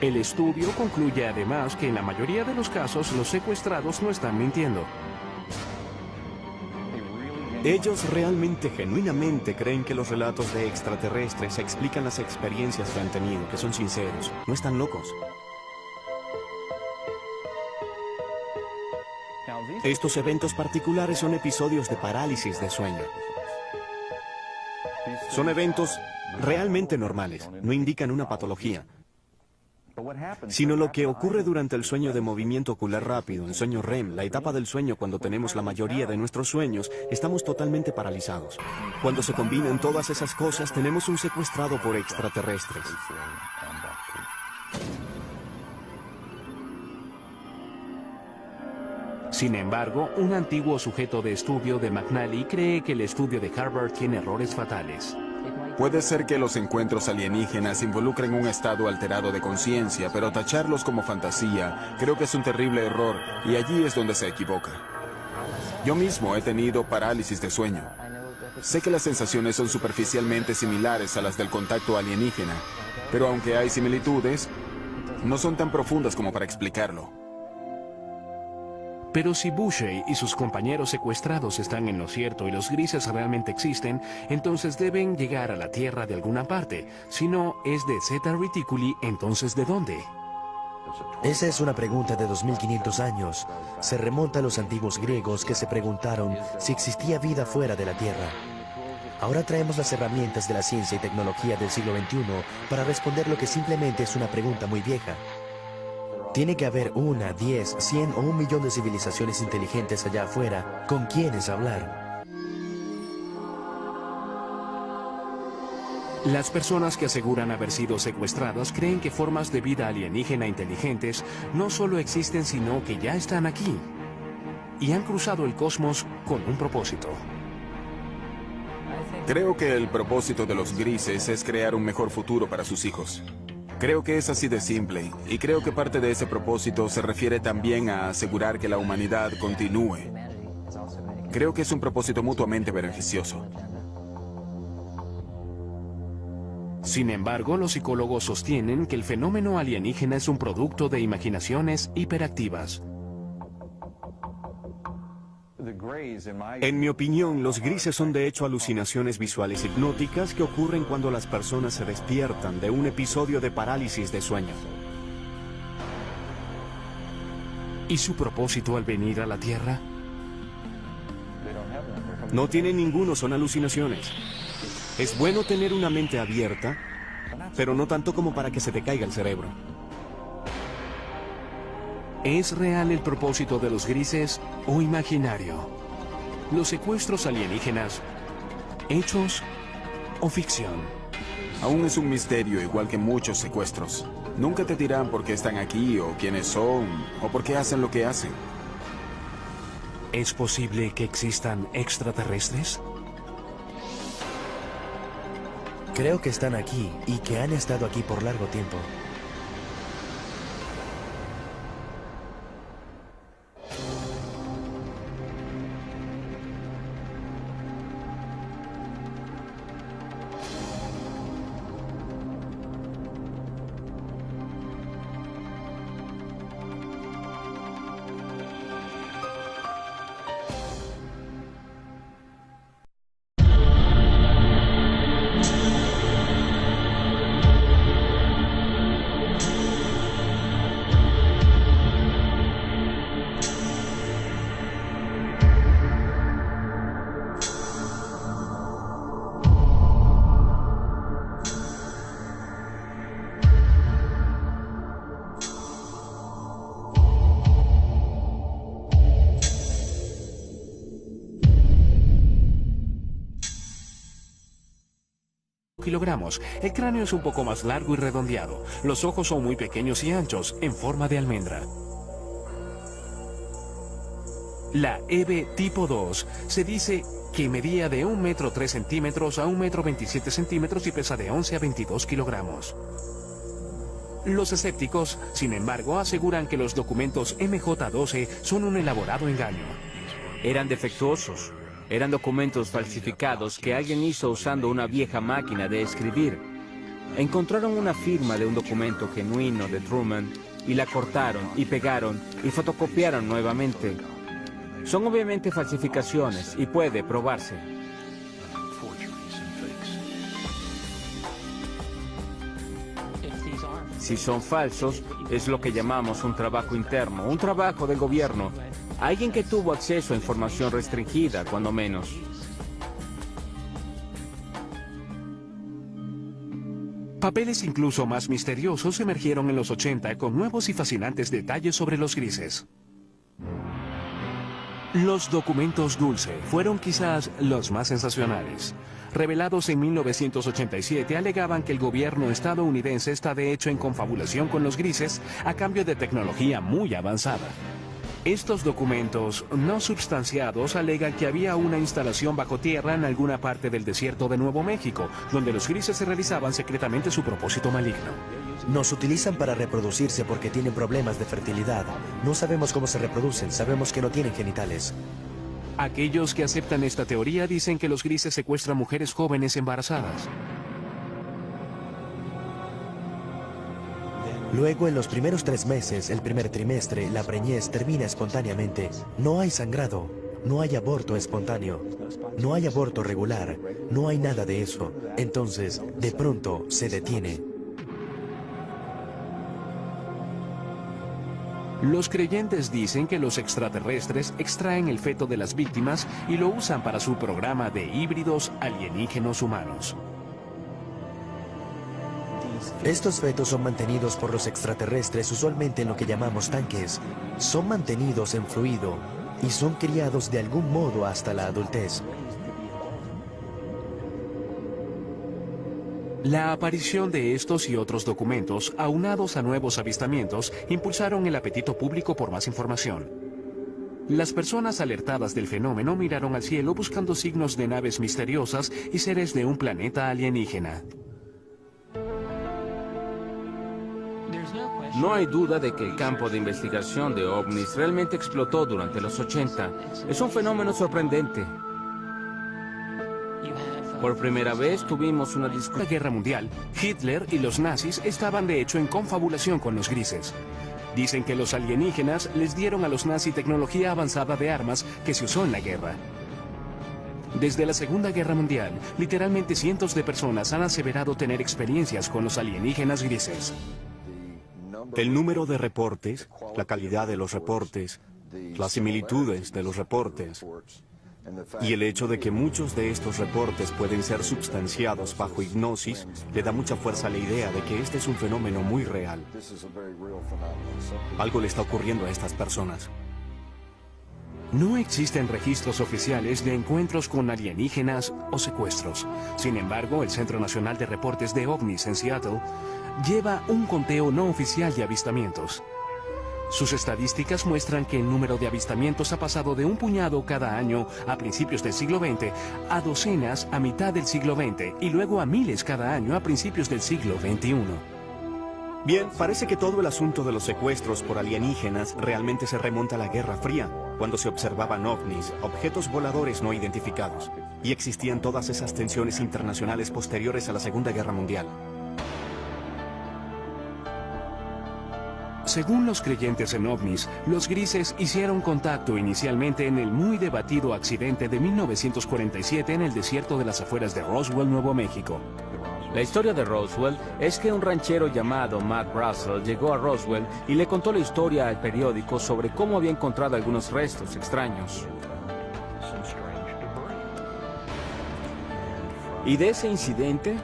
A: El estudio concluye además que en la mayoría de los casos los secuestrados no están mintiendo.
B: Ellos realmente, genuinamente creen que los relatos de extraterrestres explican las experiencias que han tenido, que son sinceros, no están locos. Estos eventos particulares son episodios de parálisis de sueño. Son eventos realmente normales, no indican una patología, sino lo que ocurre durante el sueño de movimiento ocular rápido, el sueño REM, la etapa del sueño cuando tenemos la mayoría de nuestros sueños, estamos totalmente paralizados. Cuando se combinan todas esas cosas, tenemos un secuestrado por extraterrestres.
A: Sin embargo, un antiguo sujeto de estudio de McNally cree que el estudio de Harvard tiene errores fatales.
E: Puede ser que los encuentros alienígenas involucren un estado alterado de conciencia, pero tacharlos como fantasía creo que es un terrible error y allí es donde se equivoca. Yo mismo he tenido parálisis de sueño. Sé que las sensaciones son superficialmente similares a las del contacto alienígena, pero aunque hay similitudes, no son tan profundas como para explicarlo.
A: Pero si Bushey y sus compañeros secuestrados están en lo cierto y los grises realmente existen, entonces deben llegar a la Tierra de alguna parte. Si no es de Zeta Reticuli, entonces ¿de dónde?
C: Esa es una pregunta de 2500 años. Se remonta a los antiguos griegos que se preguntaron si existía vida fuera de la Tierra. Ahora traemos las herramientas de la ciencia y tecnología del siglo XXI para responder lo que simplemente es una pregunta muy vieja. Tiene que haber 1, 10, 100 o 1.000.000 de civilizaciones inteligentes allá afuera con quienes hablar.
A: Las personas que aseguran haber sido secuestradas creen que formas de vida alienígena inteligentes no solo existen, sino que ya están aquí. Y han cruzado el cosmos con un propósito.
E: Creo que el propósito de los grises es crear un mejor futuro para sus hijos. Creo que es así de simple, y creo que parte de ese propósito se refiere también a asegurar que la humanidad continúe. Creo que es un propósito mutuamente beneficioso.
A: Sin embargo, los psicólogos sostienen que el fenómeno alienígena es un producto de imaginaciones hiperactivas.
B: En mi opinión, los grises son de hecho alucinaciones visuales hipnóticas que ocurren cuando las personas se despiertan de un episodio de parálisis de sueño.
A: ¿Y su propósito al venir a la Tierra?
B: No tienen ninguno, son alucinaciones. Es bueno tener una mente abierta, pero no tanto como para que se te caiga el cerebro.
A: ¿Es real el propósito de los grises o imaginario? ¿Los secuestros alienígenas, hechos o ficción?
E: Aún es un misterio, igual que muchos secuestros. Nunca te dirán por qué están aquí, o quiénes son, o por qué hacen lo que hacen.
A: ¿Es posible que existan extraterrestres?
C: Creo que están aquí y que han estado aquí por largo tiempo.
A: Kilogramos. El cráneo es un poco más largo y redondeado. Los ojos son muy pequeños y anchos, en forma de almendra. La EVE tipo 2 se dice que medía de 1 metro 3 centímetros a 1 metro 27 centímetros y pesa de 11 a 22 kilogramos. Los escépticos, sin embargo, aseguran que los documentos MJ-12 son un elaborado engaño.
F: Eran defectuosos. Eran documentos falsificados que alguien hizo usando una vieja máquina de escribir. Encontraron una firma de un documento genuino de Truman y la cortaron y pegaron y fotocopiaron nuevamente. Son obviamente falsificaciones y puede probarse. Si son falsos, es lo que llamamos un trabajo interno, un trabajo del gobierno. Alguien que tuvo acceso a información restringida, cuando menos.
A: Papeles incluso más misteriosos emergieron en los 80 con nuevos y fascinantes detalles sobre los grises. Los documentos Dulce fueron quizás los más sensacionales. Revelados en 1987, alegaban que el gobierno estadounidense está de hecho en confabulación con los grises a cambio de tecnología muy avanzada. Estos documentos no substanciados alegan que había una instalación bajo tierra en alguna parte del desierto de Nuevo México, donde los grises se realizaban secretamente su propósito maligno.
C: Nos utilizan para reproducirse porque tienen problemas de fertilidad. No sabemos cómo se reproducen, sabemos que no tienen genitales.
A: Aquellos que aceptan esta teoría dicen que los grises secuestran mujeres jóvenes embarazadas.
C: Luego, en los primeros 3 meses, el primer trimestre, la preñez termina espontáneamente. No hay sangrado, no hay aborto espontáneo, no hay aborto regular, no hay nada de eso. Entonces, de pronto, se detiene.
A: Los creyentes dicen que los extraterrestres extraen el feto de las víctimas y lo usan para su programa de híbridos alienígenos humanos.
C: Estos fetos son mantenidos por los extraterrestres usualmente en lo que llamamos tanques. Son mantenidos en fluido y son criados de algún modo hasta la adultez.
A: La aparición de estos y otros documentos, aunados a nuevos avistamientos, impulsaron el apetito público por más información. Las personas alertadas del fenómeno miraron al cielo buscando signos de naves misteriosas y seres de un planeta alienígena.
F: No hay duda de que el campo de investigación de ovnis realmente explotó durante los 80. Es un fenómeno sorprendente. Por primera vez tuvimos una discusión.
A: En la Guerra Mundial, Hitler y los nazis estaban de hecho en confabulación con los grises. Dicen que los alienígenas les dieron a los nazis tecnología avanzada de armas que se usó en la guerra. Desde la Segunda Guerra Mundial, literalmente cientos de personas han aseverado tener experiencias con los alienígenas grises.
B: El número de reportes, la calidad de los reportes, las similitudes de los reportes y el hecho de que muchos de estos reportes pueden ser substanciados bajo hipnosis le da mucha fuerza a la idea de que este es un fenómeno muy real. Algo le está ocurriendo a estas personas.
A: No existen registros oficiales de encuentros con alienígenas o secuestros. Sin embargo, el Centro Nacional de Reportes de OVNIs en Seattle lleva un conteo no oficial de avistamientos. Sus estadísticas muestran que el número de avistamientos ha pasado de un puñado cada año a principios del siglo XX a docenas a mitad del siglo XX y luego a miles cada año a principios del siglo XXI.
B: Bien, parece que todo el asunto de los secuestros por alienígenas realmente se remonta a la Guerra Fría, cuando se observaban ovnis, objetos voladores no identificados, y existían todas esas tensiones internacionales posteriores a la Segunda Guerra Mundial.
A: Según los creyentes en ovnis, los grises hicieron contacto inicialmente en el muy debatido accidente de 1947 en el desierto de las afueras de Roswell, Nuevo México.
F: La historia de Roswell es que un ranchero llamado Matt Russell llegó a Roswell y le contó la historia al periódico sobre cómo había encontrado algunos restos extraños. Y de ese incidente,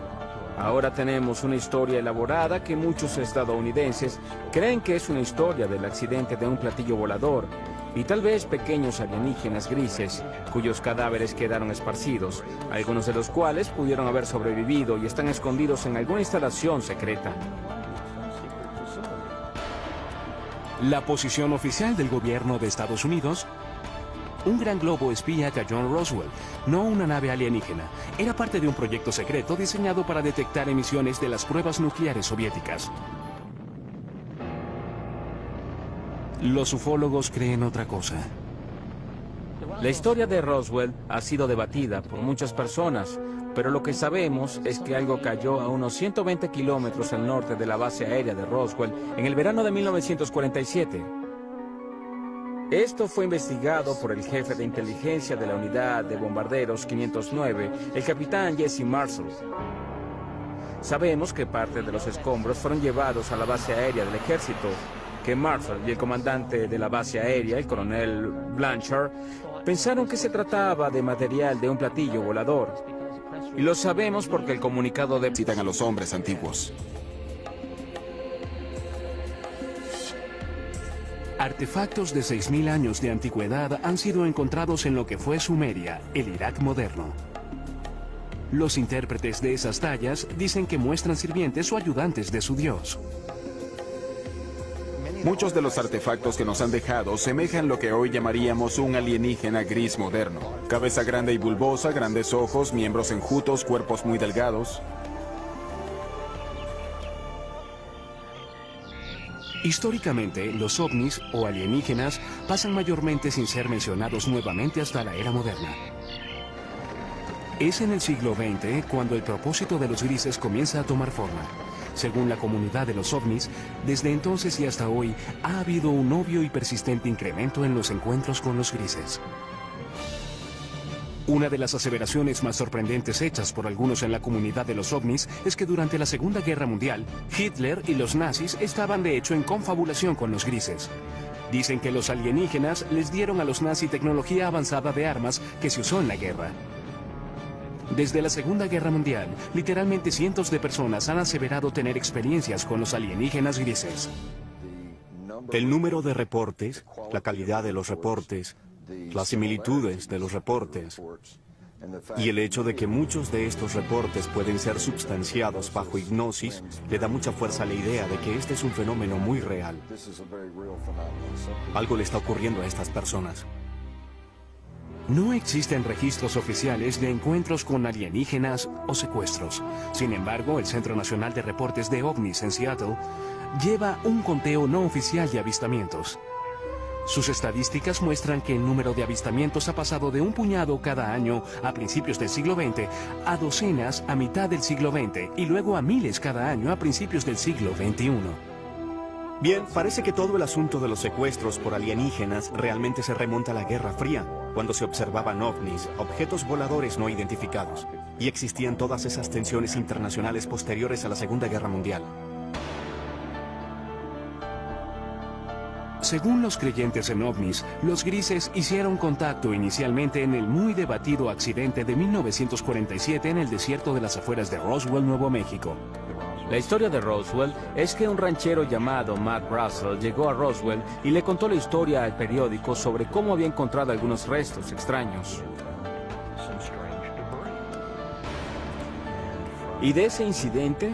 F: ahora tenemos una historia elaborada que muchos estadounidenses creen que es una historia del accidente de un platillo volador y tal vez pequeños alienígenas grises cuyos cadáveres quedaron esparcidos, algunos de los cuales pudieron haber sobrevivido y están escondidos en alguna instalación secreta.
A: La posición oficial del gobierno de Estados Unidos: un gran globo espía cayó en Roswell, no una nave alienígena. Era parte de un proyecto secreto diseñado para detectar emisiones de las pruebas nucleares soviéticas. Los ufólogos creen otra cosa.
F: La historia de Roswell ha sido debatida por muchas personas, pero lo que sabemos es que algo cayó a unos 120 kilómetros al norte de la base aérea de Roswell en el verano de 1947. Esto fue investigado por el jefe de inteligencia de la unidad de bombarderos 509, el capitán Jesse Marshall. Sabemos que parte de los escombros fueron llevados a la base aérea del ejército, que Marshall y el comandante de la base aérea, el coronel Blanchard, pensaron que se trataba de material de un platillo volador. Y lo sabemos porque el comunicado de...
E: Citan a los hombres antiguos.
A: Artefactos de 6.000 años de antigüedad han sido encontrados en lo que fue Sumeria, el Irak moderno. Los intérpretes de esas tallas dicen que muestran sirvientes o ayudantes de su dios.
E: Muchos de los artefactos que nos han dejado semejan lo que hoy llamaríamos un alienígena gris moderno. Cabeza grande y bulbosa, grandes ojos, miembros enjutos, cuerpos muy delgados.
A: Históricamente, los ovnis o alienígenas pasan mayormente sin ser mencionados nuevamente hasta la era moderna. Es en el siglo XX cuando el propósito de los grises comienza a tomar forma. Según la comunidad de los ovnis, desde entonces y hasta hoy ha habido un obvio y persistente incremento en los encuentros con los grises. Una de las aseveraciones más sorprendentes hechas por algunos en la comunidad de los ovnis es que durante la Segunda Guerra Mundial, Hitler y los nazis estaban de hecho en confabulación con los grises. Dicen que los alienígenas les dieron a los nazis tecnología avanzada de armas que se usó en la guerra. Desde la Segunda Guerra Mundial, literalmente cientos de personas han aseverado tener experiencias con los alienígenas grises.
B: El número de reportes, la calidad de los reportes, las similitudes de los reportes y el hecho de que muchos de estos reportes pueden ser substanciados bajo hipnosis le da mucha fuerza a la idea de que este es un fenómeno muy real. Algo le está ocurriendo a estas personas.
A: No existen registros oficiales de encuentros con alienígenas o secuestros. Sin embargo, el Centro Nacional de Reportes de OVNIs en Seattle lleva un conteo no oficial de avistamientos. Sus estadísticas muestran que el número de avistamientos ha pasado de un puñado cada año a principios del siglo XX a docenas a mitad del siglo XX y luego a miles cada año a principios del siglo XXI.
B: Bien, parece que todo el asunto de los secuestros por alienígenas realmente se remonta a la Guerra Fría, cuando se observaban ovnis, objetos voladores no identificados, y existían todas esas tensiones internacionales posteriores a la Segunda Guerra Mundial.
A: Según los creyentes en ovnis, los grises hicieron contacto inicialmente en el muy debatido accidente de 1947 en el desierto de las afueras de Roswell, Nuevo México.
F: La historia de Roswell es que un ranchero llamado Matt Russell llegó a Roswell y le contó la historia al periódico sobre cómo había encontrado algunos restos extraños. Y de ese incidente,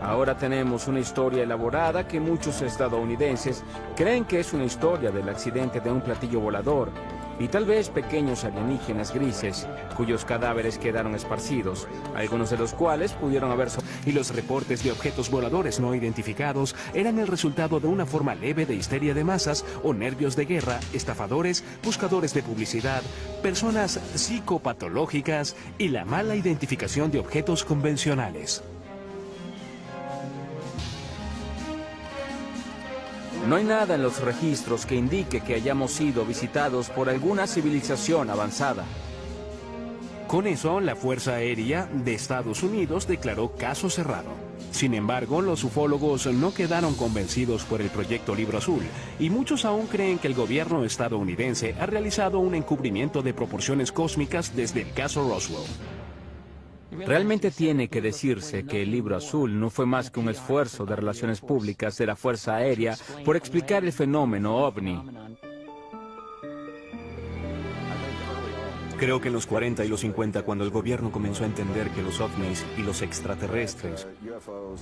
F: ahora tenemos una historia elaborada que muchos estadounidenses creen que es una historia del accidente de un platillo volador y tal vez pequeños alienígenas grises cuyos cadáveres quedaron esparcidos, algunos de los cuales pudieron haber...
A: Y los reportes de objetos voladores no identificados eran el resultado de una forma leve de histeria de masas o nervios de guerra, estafadores, buscadores de publicidad, personas psicopatológicas y la mala identificación de objetos convencionales.
F: No hay nada en los registros que indique que hayamos sido visitados por alguna civilización avanzada.
A: Con eso, la Fuerza Aérea de Estados Unidos declaró caso cerrado. Sin embargo, los ufólogos no quedaron convencidos por el proyecto Libro Azul, y muchos aún creen que el gobierno estadounidense ha realizado un encubrimiento de proporciones cósmicas desde el caso Roswell.
F: Realmente tiene que decirse que el Libro Azul no fue más que un esfuerzo de relaciones públicas de la Fuerza Aérea por explicar el fenómeno OVNI.
B: Creo que en los 40 y los 50, cuando el gobierno comenzó a entender que los ovnis y los extraterrestres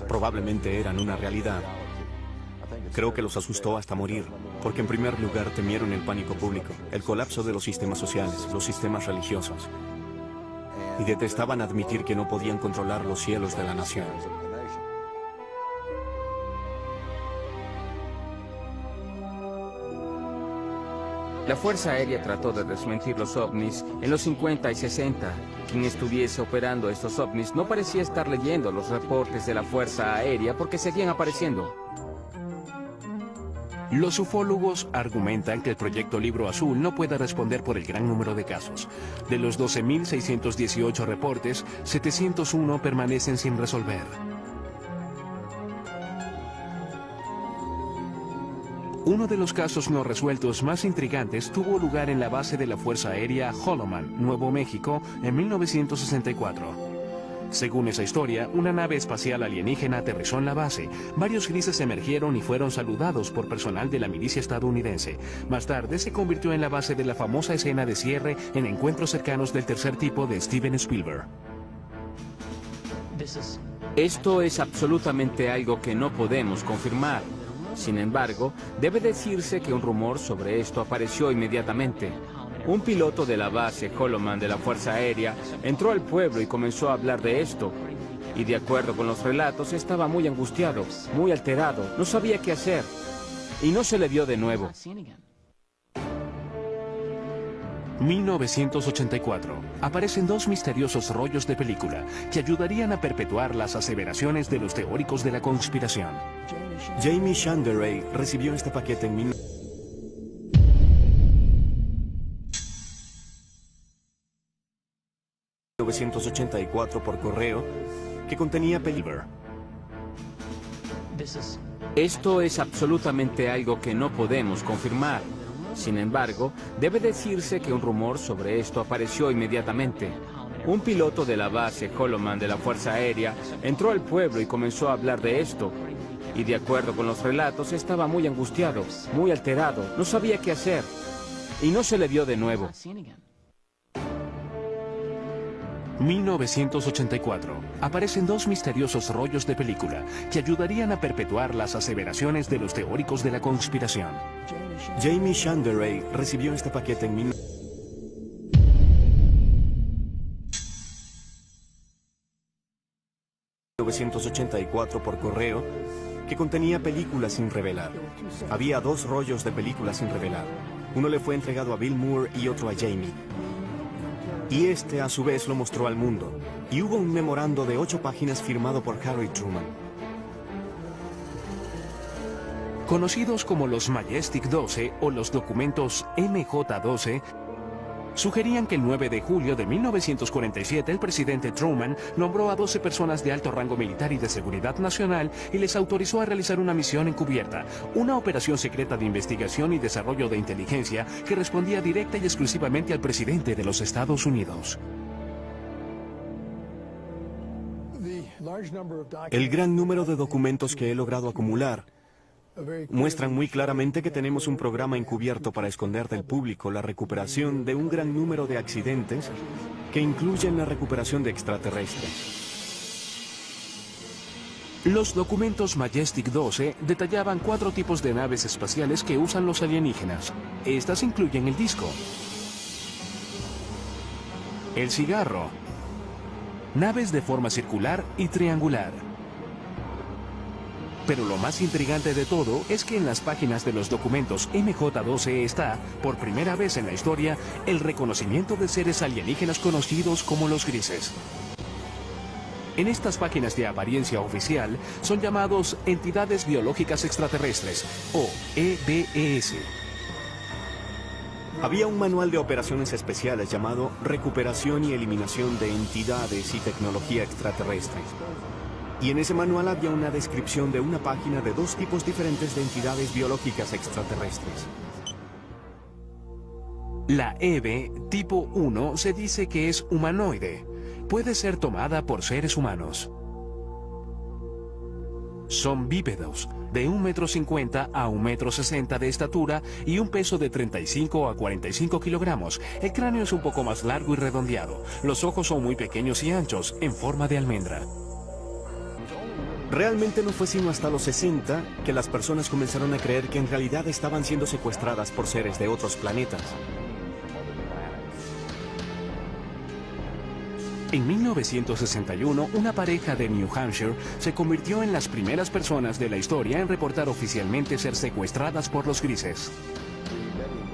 B: probablemente eran una realidad, creo que los asustó hasta morir, porque en primer lugar temieron el pánico público, el colapso de los sistemas sociales, los sistemas religiosos, y detestaban admitir que no podían controlar los cielos de la nación.
F: La Fuerza Aérea trató de desmentir los ovnis en los 50 y 60. Quien estuviese operando estos ovnis no parecía estar leyendo los reportes de la Fuerza Aérea porque seguían apareciendo.
A: Los ufólogos argumentan que el proyecto Libro Azul no puede responder por el gran número de casos. De los 12.618 reportes, 701 permanecen sin resolver. Uno de los casos no resueltos más intrigantes tuvo lugar en la base de la Fuerza Aérea Holloman, Nuevo México, en 1964. Según esa historia, una nave espacial alienígena aterrizó en la base. Varios grises emergieron y fueron saludados por personal de la milicia estadounidense. Más tarde se convirtió en la base de la famosa escena de cierre en Encuentros cercanos del tercer tipo de Steven Spielberg.
F: Esto es absolutamente algo que no podemos confirmar. Sin embargo, debe decirse que un rumor sobre esto apareció inmediatamente. Un piloto de la base Holloman de la Fuerza Aérea entró al pueblo y comenzó a hablar de esto. Y de acuerdo con los relatos, estaba muy angustiado, muy alterado, no sabía qué hacer. Y no se le vio de nuevo.
A: 1984. Aparecen dos misteriosos rollos de película que ayudarían a perpetuar las aseveraciones de los teóricos de la conspiración.
B: Jamie Shanderay recibió este paquete en 1984 por correo que contenía peligro.
F: Esto es absolutamente algo que no podemos confirmar. Sin embargo, debe decirse que un rumor sobre esto apareció inmediatamente. Un piloto de la base Holloman de la Fuerza Aérea entró al pueblo y comenzó a hablar de esto. Y de acuerdo con los relatos, estaba muy angustiado, muy alterado, no sabía qué hacer. Y no se le vio de nuevo.
A: 1984. Aparecen dos misteriosos rollos de película que ayudarían a perpetuar las aseveraciones de los teóricos de la conspiración.
B: Jamie Shanderay recibió este paquete en 1984 por correo que contenía películas sin revelar. Había dos rollos de películas sin revelar. Uno le fue entregado a Bill Moore y otro a Jamie. Y este a su vez lo mostró al mundo. Y hubo un memorando de 8 páginas firmado por Harry Truman.
A: Conocidos como los Majestic 12 o los documentos MJ-12, sugerían que el 9 de julio de 1947 el presidente Truman nombró a 12 personas de alto rango militar y de seguridad nacional y les autorizó a realizar una misión encubierta, una operación secreta de investigación y desarrollo de inteligencia que respondía directa y exclusivamente al presidente de los Estados Unidos.
B: El gran número de documentos que he logrado acumular muestran muy claramente que tenemos un programa encubierto para esconder del público la recuperación de un gran número de accidentes que incluyen la recuperación de extraterrestres.
A: Los documentos Majestic 12 detallaban 4 tipos de naves espaciales que usan los alienígenas. Estas incluyen el disco, el cigarro, naves de forma circular y triangular. Pero lo más intrigante de todo es que en las páginas de los documentos MJ-12 está, por primera vez en la historia, el reconocimiento de seres alienígenas conocidos como los grises. En estas páginas de apariencia oficial son llamados entidades biológicas extraterrestres, o EBES.
B: Había un manual de operaciones especiales llamado Recuperación y Eliminación de Entidades y Tecnología Extraterrestre. Y en ese manual había una descripción de una página de 2 tipos diferentes de entidades biológicas extraterrestres.
A: La EBE tipo 1 se dice que es humanoide. Puede ser tomada por seres humanos. Son bípedos, de 1,50 m a 1,60 m de estatura y un peso de 35 a 45 kilogramos. El cráneo es un poco más largo y redondeado. Los ojos son muy pequeños y anchos, en forma de almendra.
B: Realmente no fue sino hasta los 60 que las personas comenzaron a creer que en realidad estaban siendo secuestradas por seres de otros planetas.
A: En 1961, una pareja de New Hampshire se convirtió en las primeras personas de la historia en reportar oficialmente ser secuestradas por los grises.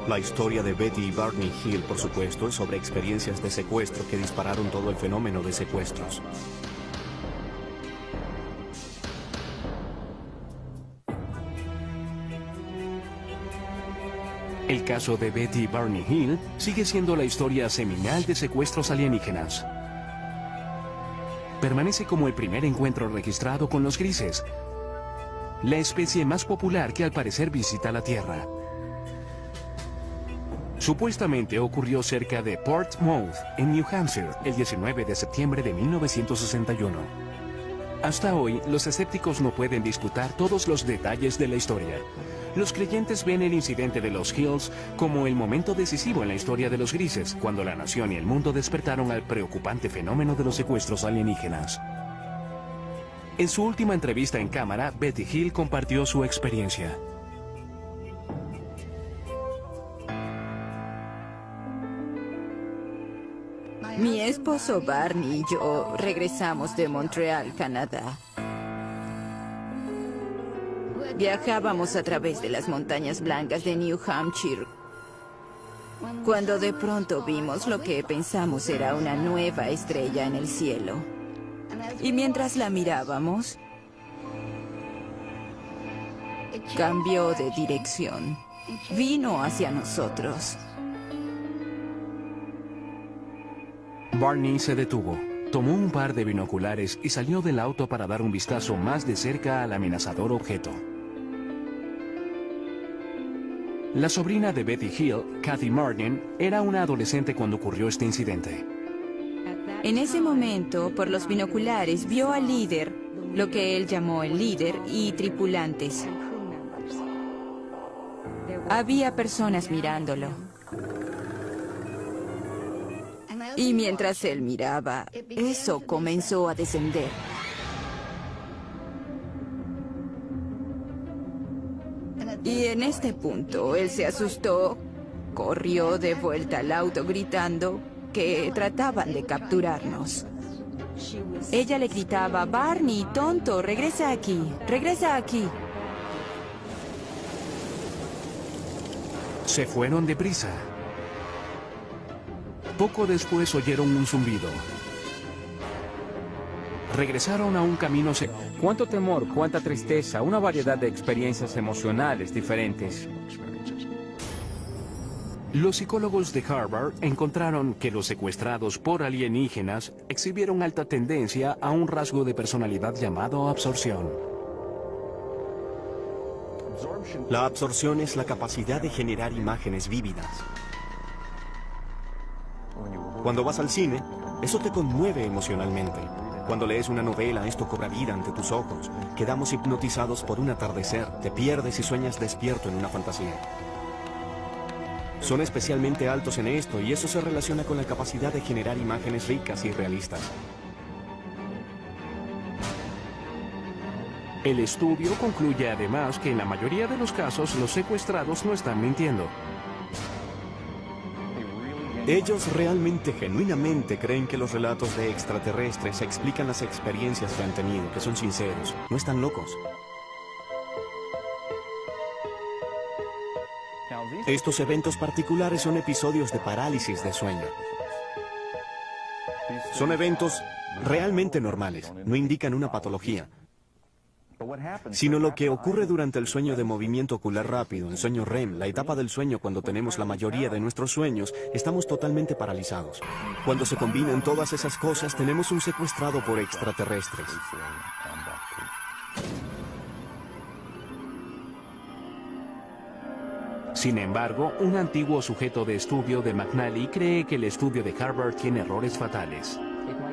B: La historia de Betty y Barney Hill, por supuesto, es sobre experiencias de secuestro que dispararon todo el fenómeno de secuestros.
A: El caso de Betty y Barney Hill sigue siendo la historia seminal de secuestros alienígenas. Permanece como el primer encuentro registrado con los grises, la especie más popular que al parecer visita la Tierra. Supuestamente ocurrió cerca de Portsmouth, en New Hampshire, el 19 de septiembre de 1961. Hasta hoy, los escépticos no pueden disputar todos los detalles de la historia. Los creyentes ven el incidente de los Hills como el momento decisivo en la historia de los grises, cuando la nación y el mundo despertaron al preocupante fenómeno de los secuestros alienígenas. En su última entrevista en cámara, Betty Hill compartió su experiencia.
D: Mi esposo Barney y yo regresamos de Montreal, Canadá. Viajábamos a través de las montañas blancas de New Hampshire, cuando de pronto vimos lo que pensamos era una nueva estrella en el cielo. Y mientras la mirábamos, cambió de dirección. Vino hacia nosotros.
A: Barney se detuvo, tomó un par de binoculares y salió del auto para dar un vistazo más de cerca al amenazador objeto. La sobrina de Betty Hill, Kathy Martin, era una adolescente cuando ocurrió este incidente.
D: En ese momento, por los binoculares, vio al líder, lo que él llamó el líder, y tripulantes. Había personas mirándolo. Y mientras él miraba, eso comenzó a descender. Y en este punto, él se asustó, corrió de vuelta al auto gritando que trataban de capturarnos. Ella le gritaba: Barney, tonto, regresa aquí, regresa aquí.
A: Se fueron deprisa. Poco después oyeron un zumbido. Regresaron a un camino seco.
F: Cuánto temor, cuánta tristeza, una variedad de experiencias emocionales diferentes.
A: Los psicólogos de Harvard encontraron que los secuestrados por alienígenas exhibieron alta tendencia a un rasgo de personalidad llamado absorción.
B: La absorción es la capacidad de generar imágenes vívidas. Cuando vas al cine, eso te conmueve emocionalmente. Cuando lees una novela, esto cobra vida ante tus ojos. Quedamos hipnotizados por un atardecer, te pierdes y sueñas despierto en una fantasía. Son especialmente altos en esto y eso se relaciona con la capacidad de generar imágenes ricas y realistas.
A: El estudio concluye además que en la mayoría de los casos los secuestrados no están mintiendo.
B: Ellos realmente, genuinamente creen que los relatos de extraterrestres explican las experiencias que han tenido, que son sinceros, no están locos. Estos eventos particulares son episodios de parálisis de sueño. Son eventos realmente normales, no indican una patología, sino lo que ocurre durante el sueño de movimiento ocular rápido, el sueño REM, la etapa del sueño cuando tenemos la mayoría de nuestros sueños, estamos totalmente paralizados. Cuando se combinan todas esas cosas, tenemos un secuestrado por extraterrestres.
A: Sin embargo, un antiguo sujeto de estudio de McNally cree que el estudio de Harvard tiene errores fatales.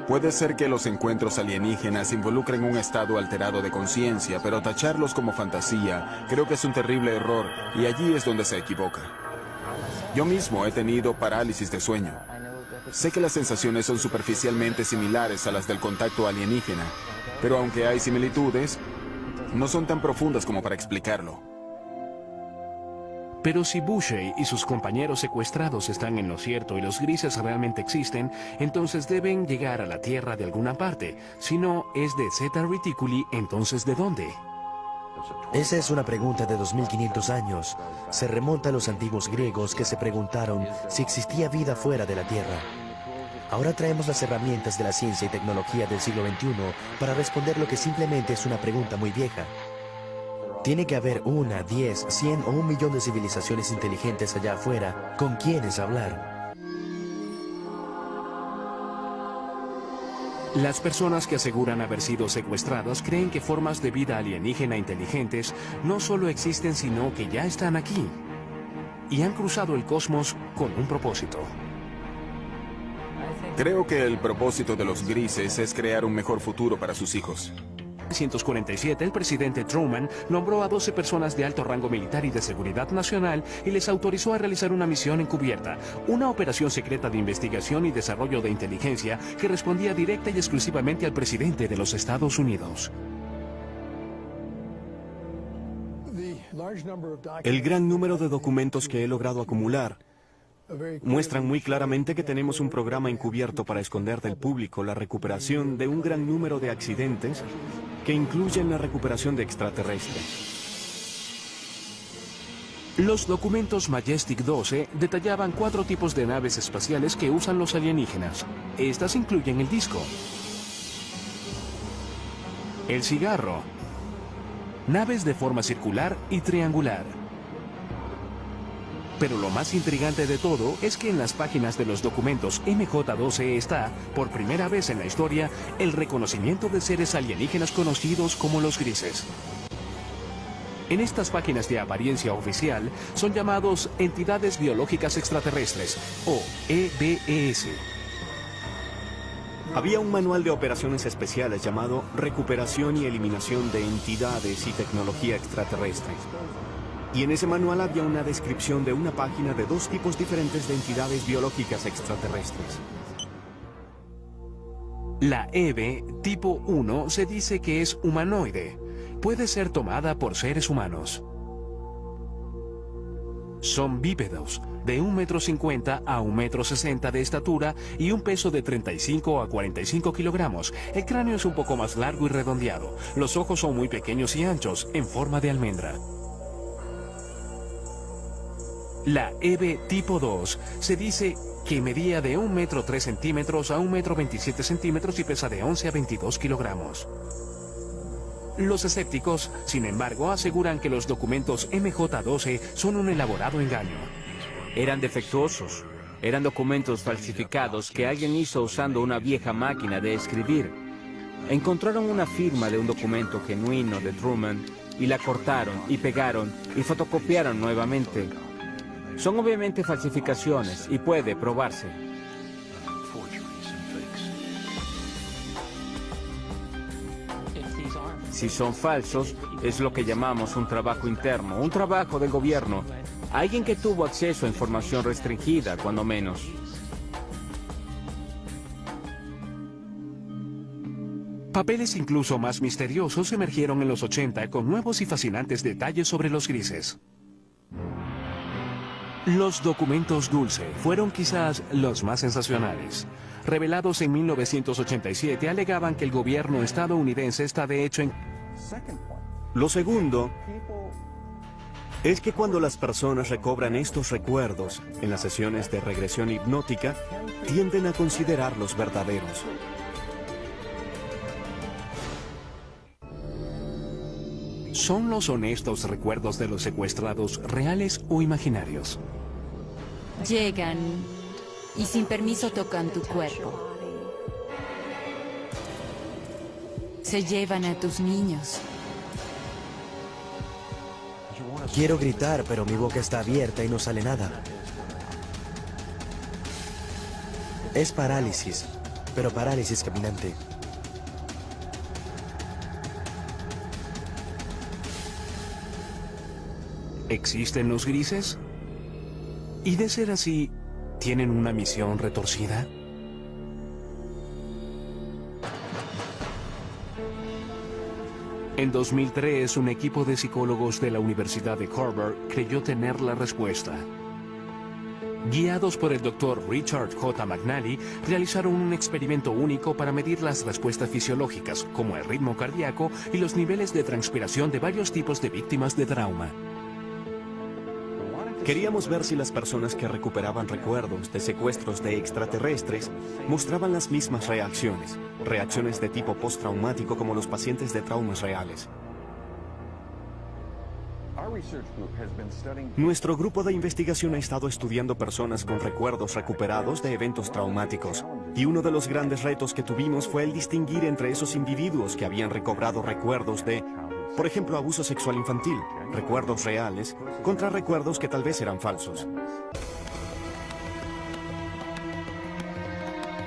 E: Puede ser que los encuentros alienígenas involucren un estado alterado de conciencia, pero tacharlos como fantasía creo que es un terrible error y allí es donde se equivoca. Yo mismo he tenido parálisis de sueño. Sé que las sensaciones son superficialmente similares a las del contacto alienígena, pero aunque hay similitudes, no son tan profundas como para explicarlo.
A: Pero si Bushey y sus compañeros secuestrados están en lo cierto y los grises realmente existen, entonces deben llegar a la Tierra de alguna parte. Si no es de Zeta Reticuli, entonces ¿de dónde?
C: Esa es una pregunta de 2500 años. Se remonta a los antiguos griegos que se preguntaron si existía vida fuera de la Tierra. Ahora traemos las herramientas de la ciencia y tecnología del siglo XXI para responder lo que simplemente es una pregunta muy vieja. Tiene que haber 1, 10, 100 o 1.000.000 de civilizaciones inteligentes allá afuera con quienes hablar.
A: Las personas que aseguran haber sido secuestradas creen que formas de vida alienígena inteligentes no solo existen, sino que ya están aquí. Y han cruzado el cosmos con un propósito.
E: Creo que el propósito de los grises es crear un mejor futuro para sus hijos.
A: En 1947, el presidente Truman nombró a 12 personas de alto rango militar y de seguridad nacional y les autorizó a realizar una misión encubierta, una operación secreta de investigación y desarrollo de inteligencia que respondía directa y exclusivamente al presidente de los Estados Unidos.
B: El gran número de documentos que he logrado acumular muestran muy claramente que tenemos un programa encubierto para esconder del público la recuperación de un gran número de accidentes que incluyen la recuperación de extraterrestres.
A: Los documentos Majestic 12 detallaban 4 tipos de naves espaciales que usan los alienígenas. Estas incluyen el disco, el cigarro, naves de forma circular y triangular, Pero lo más intrigante de todo es que en las páginas de los documentos MJ-12 está, por primera vez en la historia, el reconocimiento de seres alienígenas conocidos como los grises. En estas páginas de apariencia oficial son llamados entidades biológicas extraterrestres, o EBES.
B: Había un manual de operaciones especiales llamado Recuperación y Eliminación de Entidades y Tecnología Extraterrestre. Y en ese manual había una descripción de una página de dos tipos diferentes de entidades biológicas extraterrestres.
A: La EBE tipo 1 se dice que es humanoide. Puede ser tomada por seres humanos. Son bípedos, de 1,50 m a 1,60 m de estatura y un peso de 35 a 45 kilogramos. El cráneo es un poco más largo y redondeado. Los ojos son muy pequeños y anchos, en forma de almendra. La EBE tipo 2 se dice que medía de 1,03 m a 1,27 m y pesa de 11 a 22 kilogramos. Los escépticos, sin embargo, aseguran que los documentos MJ-12 son un elaborado engaño.
F: Eran defectuosos. Eran documentos falsificados que alguien hizo usando una vieja máquina de escribir. Encontraron una firma de un documento genuino de Truman y la cortaron y pegaron y fotocopiaron nuevamente. Son obviamente falsificaciones y puede probarse. Si son falsos, es lo que llamamos un trabajo interno, un trabajo del gobierno. Alguien que tuvo acceso a información restringida, cuando menos.
A: Papeles incluso más misteriosos emergieron en los 80 con nuevos y fascinantes detalles sobre los grises. Los documentos Dulce fueron quizás los más sensacionales. Revelados en 1987, alegaban que el gobierno estadounidense está de hecho en...
B: Lo segundo es que cuando las personas recobran estos recuerdos en las sesiones de regresión hipnótica, tienden a considerarlos verdaderos.
A: ¿Son los honestos recuerdos de los secuestrados reales o imaginarios?
G: Llegan y sin permiso tocan tu cuerpo. Se llevan a tus niños.
C: Quiero gritar, pero mi boca está abierta y no sale nada. Es parálisis, pero parálisis caminante.
A: ¿Existen los grises? Y de ser así, ¿tienen una misión retorcida? En 2003, un equipo de psicólogos de la Universidad de Harvard creyó tener la respuesta. Guiados por el Dr. Richard J. McNally, realizaron un experimento único para medir las respuestas fisiológicas, como el ritmo cardíaco y los niveles de transpiración de varios tipos de víctimas de trauma.
B: Queríamos ver si las personas que recuperaban recuerdos de secuestros de extraterrestres mostraban las mismas reacciones, reacciones de tipo postraumático como los pacientes de traumas reales. Nuestro grupo de investigación ha estado estudiando personas con recuerdos recuperados de eventos traumáticos, y uno de los grandes retos que tuvimos fue el distinguir entre esos individuos que habían recobrado recuerdos de, por ejemplo, abuso sexual infantil, recuerdos reales, contra recuerdos que tal vez eran falsos.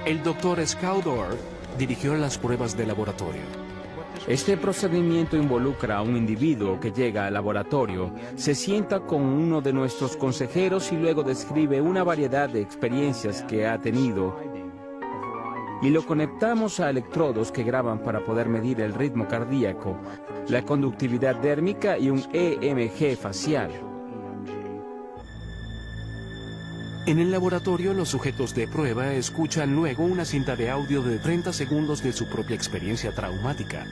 A: El Dr. Skaldor dirigió las pruebas de laboratorio.
F: Este procedimiento involucra a un individuo que llega al laboratorio, se sienta con uno de nuestros consejeros y luego describe una variedad de experiencias que ha tenido. Y lo conectamos a electrodos que graban para poder medir el ritmo cardíaco, la conductividad dérmica y un EMG facial.
A: En el laboratorio, los sujetos de prueba escuchan luego una cinta de audio de 30 segundos de su propia experiencia traumática.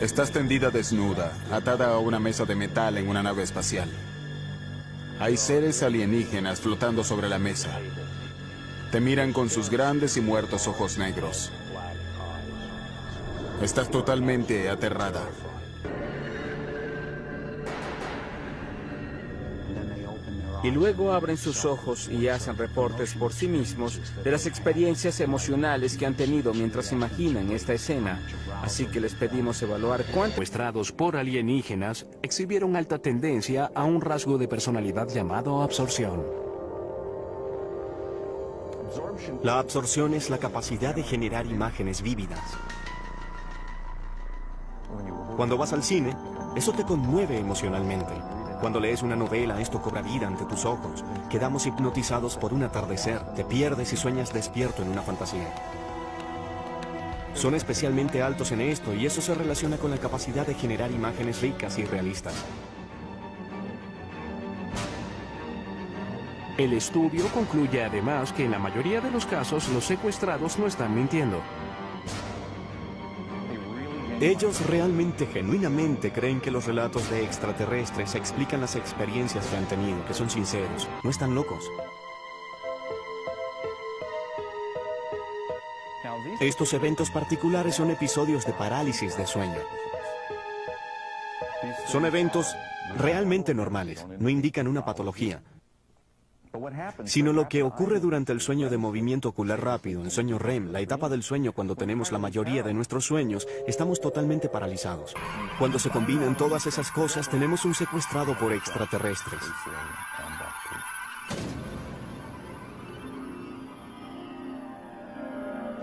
E: Estás tendida desnuda, atada a una mesa de metal en una nave espacial. Hay seres alienígenas flotando sobre la mesa. Te miran con sus grandes y muertos ojos negros. Estás totalmente aterrada.
F: y luego abren sus ojos y hacen reportes por sí mismos de las experiencias emocionales que han tenido mientras imaginan esta escena. Así que les pedimos evaluar cuánto...
A: Secuestrados por alienígenas, exhibieron alta tendencia a un rasgo de personalidad llamado absorción.
B: La absorción es la capacidad de generar imágenes vívidas. Cuando vas al cine, eso te conmueve emocionalmente. Cuando lees una novela, esto cobra vida ante tus ojos. Quedamos hipnotizados por un atardecer. Te pierdes y sueñas despierto en una fantasía. Son especialmente altos en esto y eso se relaciona con la capacidad de generar imágenes ricas y realistas.
A: El estudio concluye además que en la mayoría de los casos los secuestrados no están mintiendo.
B: Ellos realmente, genuinamente creen que los relatos de extraterrestres explican las experiencias que han tenido, que son sinceros, no están locos. Estos eventos particulares son episodios de parálisis de sueño. Son eventos realmente normales, no indican una patología, sino lo que ocurre durante el sueño de movimiento ocular rápido, el sueño REM, la etapa del sueño cuando tenemos la mayoría de nuestros sueños, estamos totalmente paralizados. Cuando se combinan todas esas cosas, tenemos un secuestrado por extraterrestres.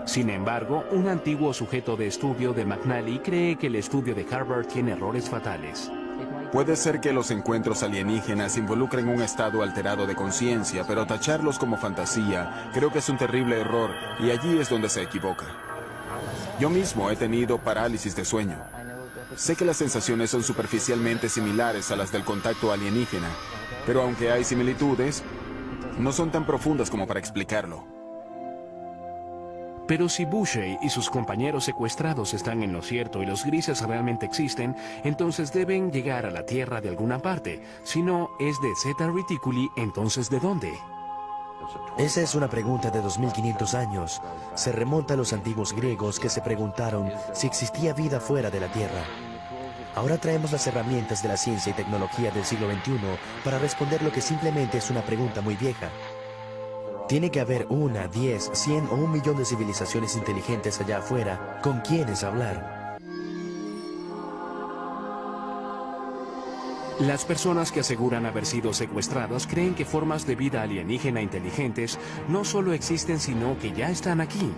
A: Sin embargo, un antiguo sujeto de estudio de McNally cree que el estudio de Harvard tiene errores fatales.
E: Puede ser que los encuentros alienígenas involucren un estado alterado de conciencia, pero tacharlos como fantasía creo que es un terrible error y allí es donde se equivoca. Yo mismo he tenido parálisis de sueño. Sé que las sensaciones son superficialmente similares a las del contacto alienígena, pero aunque hay similitudes, no son tan profundas como para explicarlo.
A: Pero si Bushey y sus compañeros secuestrados están en lo cierto y los grises realmente existen, entonces deben llegar a la Tierra de alguna parte. Si no es de Zeta Reticuli, entonces ¿de dónde?
C: Esa es una pregunta de 2500 años. Se remonta a los antiguos griegos que se preguntaron si existía vida fuera de la Tierra. Ahora traemos las herramientas de la ciencia y tecnología del siglo XXI para responder lo que simplemente es una pregunta muy vieja. Tiene que haber 1, 10, 100 o 1.000.000 de civilizaciones inteligentes allá afuera con quienes hablar.
A: Las personas que aseguran haber sido secuestradas creen que formas de vida alienígena inteligentes no solo existen, sino que ya están aquí.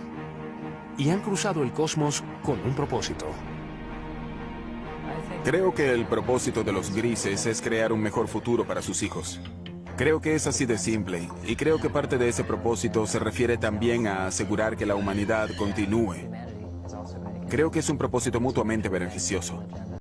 A: Y han cruzado el cosmos con un propósito.
E: Creo que el propósito de los grises es crear un mejor futuro para sus hijos. Creo que es así de simple, y creo que parte de ese propósito se refiere también a asegurar que la humanidad continúe. Creo que es un propósito mutuamente beneficioso.